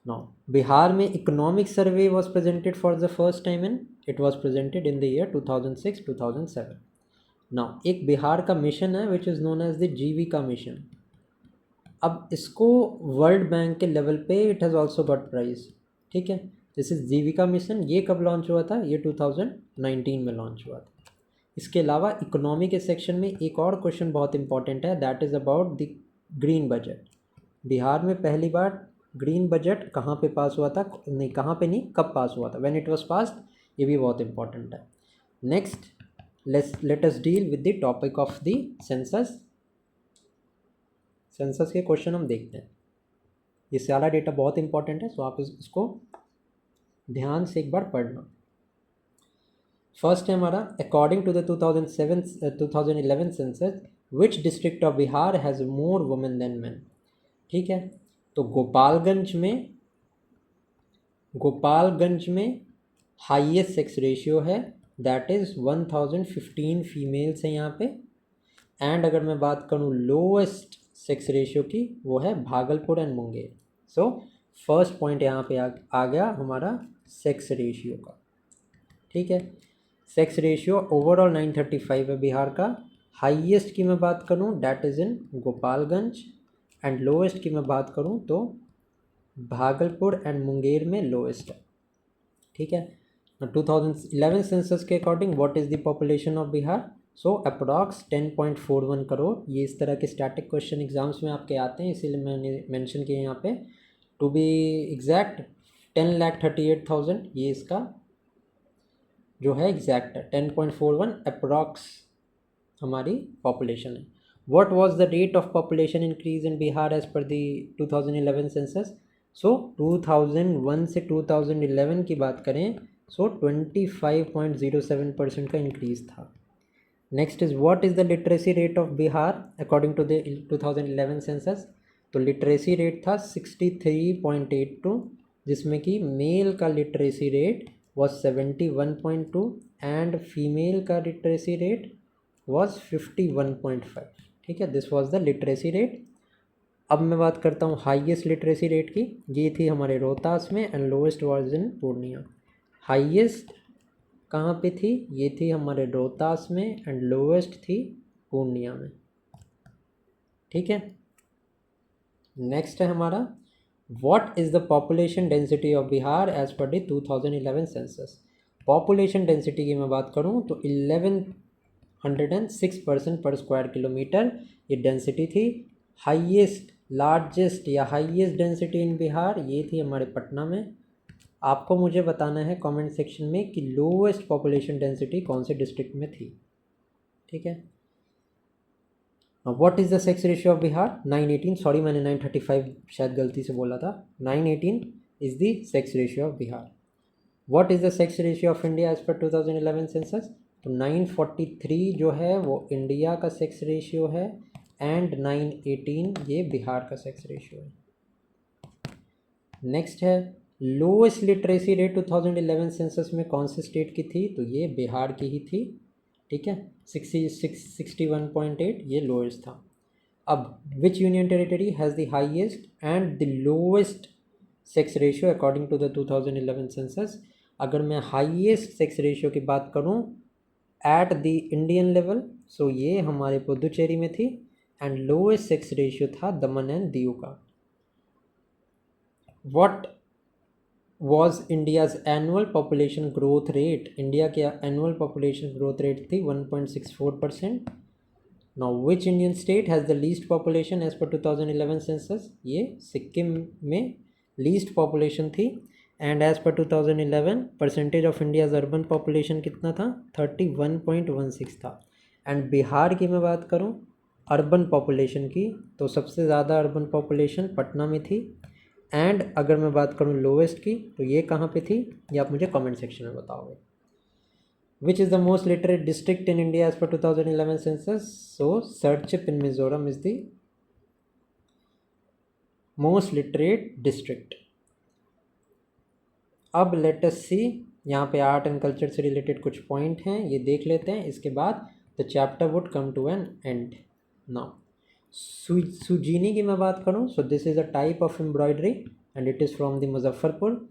नाउ बिहार में economic survey was presented for the first time in, it was presented in the year 2006-2007। Now एक बिहार का मिशन है which is known as the Jeevika mission. अब इसको वर्ल्ड बैंक के लेवल पे it has also got prize. ठीक है, this is Jeevika mission. ये कब लॉन्च हुआ था? ये 2019 में लॉन्च हुआ था। इसके अलावा इकोनॉमी के सेक्शन में एक और क्वेश्चन बहुत इंपॉर्टेंट है, that is about the green budget. Bihar में पहली बार ग्रीन बजट कहाँ पे पास हुआ था? नहीं, कहाँ पे नहीं, कब पास हुआ था, व्हेन इट वाज पास्ड, ये भी बहुत इंपॉर्टेंट है। Next let us deal with the topic of the census. Census के क्वेश्चन हम देखते हैं। ये सारा डेटा बहुत इंपॉर्टेंट है, सो आप इसको ध्यान से एक बार पढ़ना। फर्स्ट है हमारा, according to the 2011 census which district of Bihar has more women than men. ठीक है, तो गोपालगंज में हाईएस्ट सेक्स रेशियो है, दैट इज़ 1015 फीमेल्स हैं यहाँ पे। एंड अगर मैं बात करूँ लोएस्ट सेक्स रेशियो की, वो है Bhagalpur and Munger. So first point यहाँ पे आ गया हमारा सेक्स रेशियो का। ठीक है, सेक्स रेशियो ओवरऑल 935 है बिहार का। हाईएस्ट की मैं बात करूँ that is in Gopalganj and lowest की मैं बात करूँ तो भागलपुर एंड मुंगेर में लोएस्ट है। ठीक है, 2011 सेंसस के according what is the population of Bihar? So approx 10.41 crore. ये इस तरह के स्टैटिक क्वेश्चन एग्जाम्स में आपके आते हैं, इसीलिए मैंने मेंशन किया यहाँ पे। टू बी एग्जैक्ट 10,38,000 ये इसका जो है एग्जैक्ट है। 10.41 अप्रॉक्स हमारी पॉपुलेशन है। What was the rate of population increase in Bihar as per the 2011 census? So 2001 से 2011 की बात करें सो 25.07% का इंक्रीज़ था। Next is what is the literacy rate of Bihar according to the 2011 census? तो लिटरेसी रेट था 63.82, जिसमें कि मेल का literacy rate was 71.2 and female का लिटरेसी रेट वॉज 51.5। ठीक है, this was the literacy rate. अब मैं बात करता हूँ हाईएस्ट लिटरेसी रेट की, ये थी हमारे रोहतास में and lowest was in Purnia. Highest कहाँ पे थी? ये थी हमारे रोहतास में एंड लोएस्ट थी पूर्णिया में। ठीक है, नेक्स्ट है हमारा what is the population density of Bihar as per the 2011 census? Population density की मैं बात करूँ तो 1106 पर्सन पर स्क्वायर किलोमीटर ये डेंसिटी थी हाईएस्ट, लार्जेस्ट या हाईएस्ट डेंसिटी इन बिहार, ये थी हमारे पटना में। आपको मुझे बताना है कमेंट सेक्शन में कि लोएस्ट पॉपुलेशन डेंसिटी कौन से डिस्ट्रिक्ट में थी, ठीक है। What is the sex ratio of Bihar? 918, sorry मैंने 935 शायद गलती से बोला था। 918 is the sex ratio of Bihar. What is the sex ratio of India as per 2011 census? तो 943 जो है वो इंडिया का सेक्स रेशियो है एंड 918 ये बिहार का सेक्स रेशियो है। नेक्स्ट है लोएस्ट लिटरेसी रेट 2011 सेंसस में कौन से स्टेट की थी? तो ये बिहार की ही थी, ठीक है। 61.8 ये लोएस्ट था। अब which union territory has the highest and the lowest sex ratio according to the 2011 census? अगर मैं हाईएस्ट सेक्स रेशियो की बात करूं at the Indian level, so ये हमारे पुदुचेरी में थी एंड लोएस्ट सेक्स रेशियो था दमन एंड दीव का। What was India's annual population growth rate? India के annual population growth rate थी 1.64%. Now which Indian state has the least population as per 2011 census? ये सिक्किम में least population थी and as per 2011 percentage of India's urban population कितना था? 31.16 था। and Bihar की मैं बात करूँ अर्बन पॉपुलेशन की, तो सबसे ज़्यादा अर्बन पॉपुलेशन पटना में थी एंड अगर मैं बात करूँ लोवेस्ट की तो ये कहाँ पे थी, ये आप मुझे कमेंट सेक्शन में बताओगे। Which is the most literate district in India as per 2011 census? So Serchhip in Mizoram is the most literate district. अब लेट अस सी, यहाँ पे आर्ट एंड कल्चर से रिलेटेड कुछ पॉइंट हैं, ये देख लेते हैं, इसके बाद the chapter would come to an end. Now Sujini की मैं बात करूँ, so this is a type of embroidery and it is from the Muzaffarpur.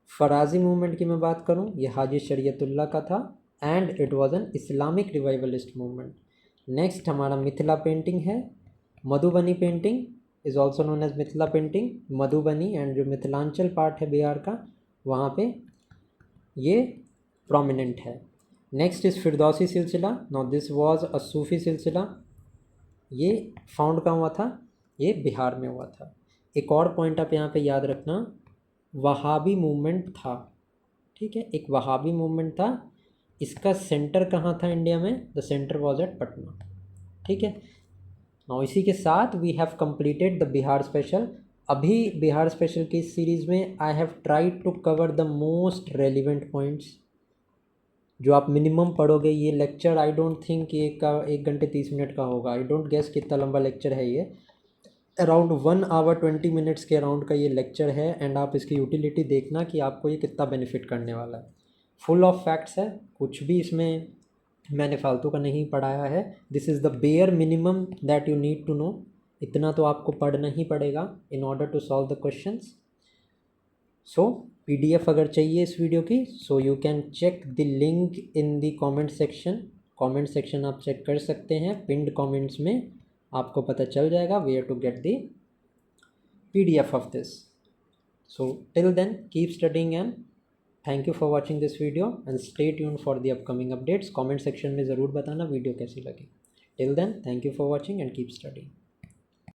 Faraizi movement की मैं बात करूँ, ये हाजी शरीयतुल्लाह का था and it was an Islamic revivalist movement. Next हमारा मिथिला पेंटिंग है, Madhubani painting is also known as Mithila painting. Madhubani and जो मिथिलांचल पार्ट है बिहार का, वहाँ पे ये प्रोमिनेंट है। नेक्स्ट इज़ फिरदौसी सिलसिला। नाउ दिस वाज अ सूफी सिलसिला, ये फाउंड कहाँ हुआ था? ये बिहार में हुआ था। एक और पॉइंट आप यहाँ पे याद रखना, वहाबी मूवमेंट था, ठीक है, एक वहाबी मूवमेंट था। इसका सेंटर कहाँ था इंडिया में? The centre was at Patna, ठीक है। और इसी के साथ we have completed the Bihar special. अभी बिहार स्पेशल की इस सीरीज़ में I have tried to cover the most relevant points जो आप मिनिमम पढ़ोगे। ये लेक्चर आई डोंट थिंक ये का 1 घंटे 30 मिनट का होगा, आई डोंट गेस कितना लंबा लेक्चर है ये। अराउंड 1 आवर 20 मिनट्स के अराउंड का ये लेक्चर है एंड आप इसकी यूटिलिटी देखना कि आपको ये कितना बेनिफिट करने वाला है। फुल ऑफ फैक्ट्स है, कुछ भी इसमें मैंने फालतू का नहीं पढ़ाया है। This is the bare minimum that you need to know. इतना तो आपको पढ़ना ही पड़ेगा in order to solve the questions. So PDF अगर चाहिए इस वीडियो की, so you can check the link in the comment section. Comment section आप चेक कर सकते हैं, पिंड कमेंट्स में आपको पता चल जाएगा where to get the PDF of this. So till then keep studying and thank you for watching this video and stay tuned for the upcoming updates. Comment section में ज़रूर बताना वीडियो कैसी लगी। Till then thank you for watching and keep studying.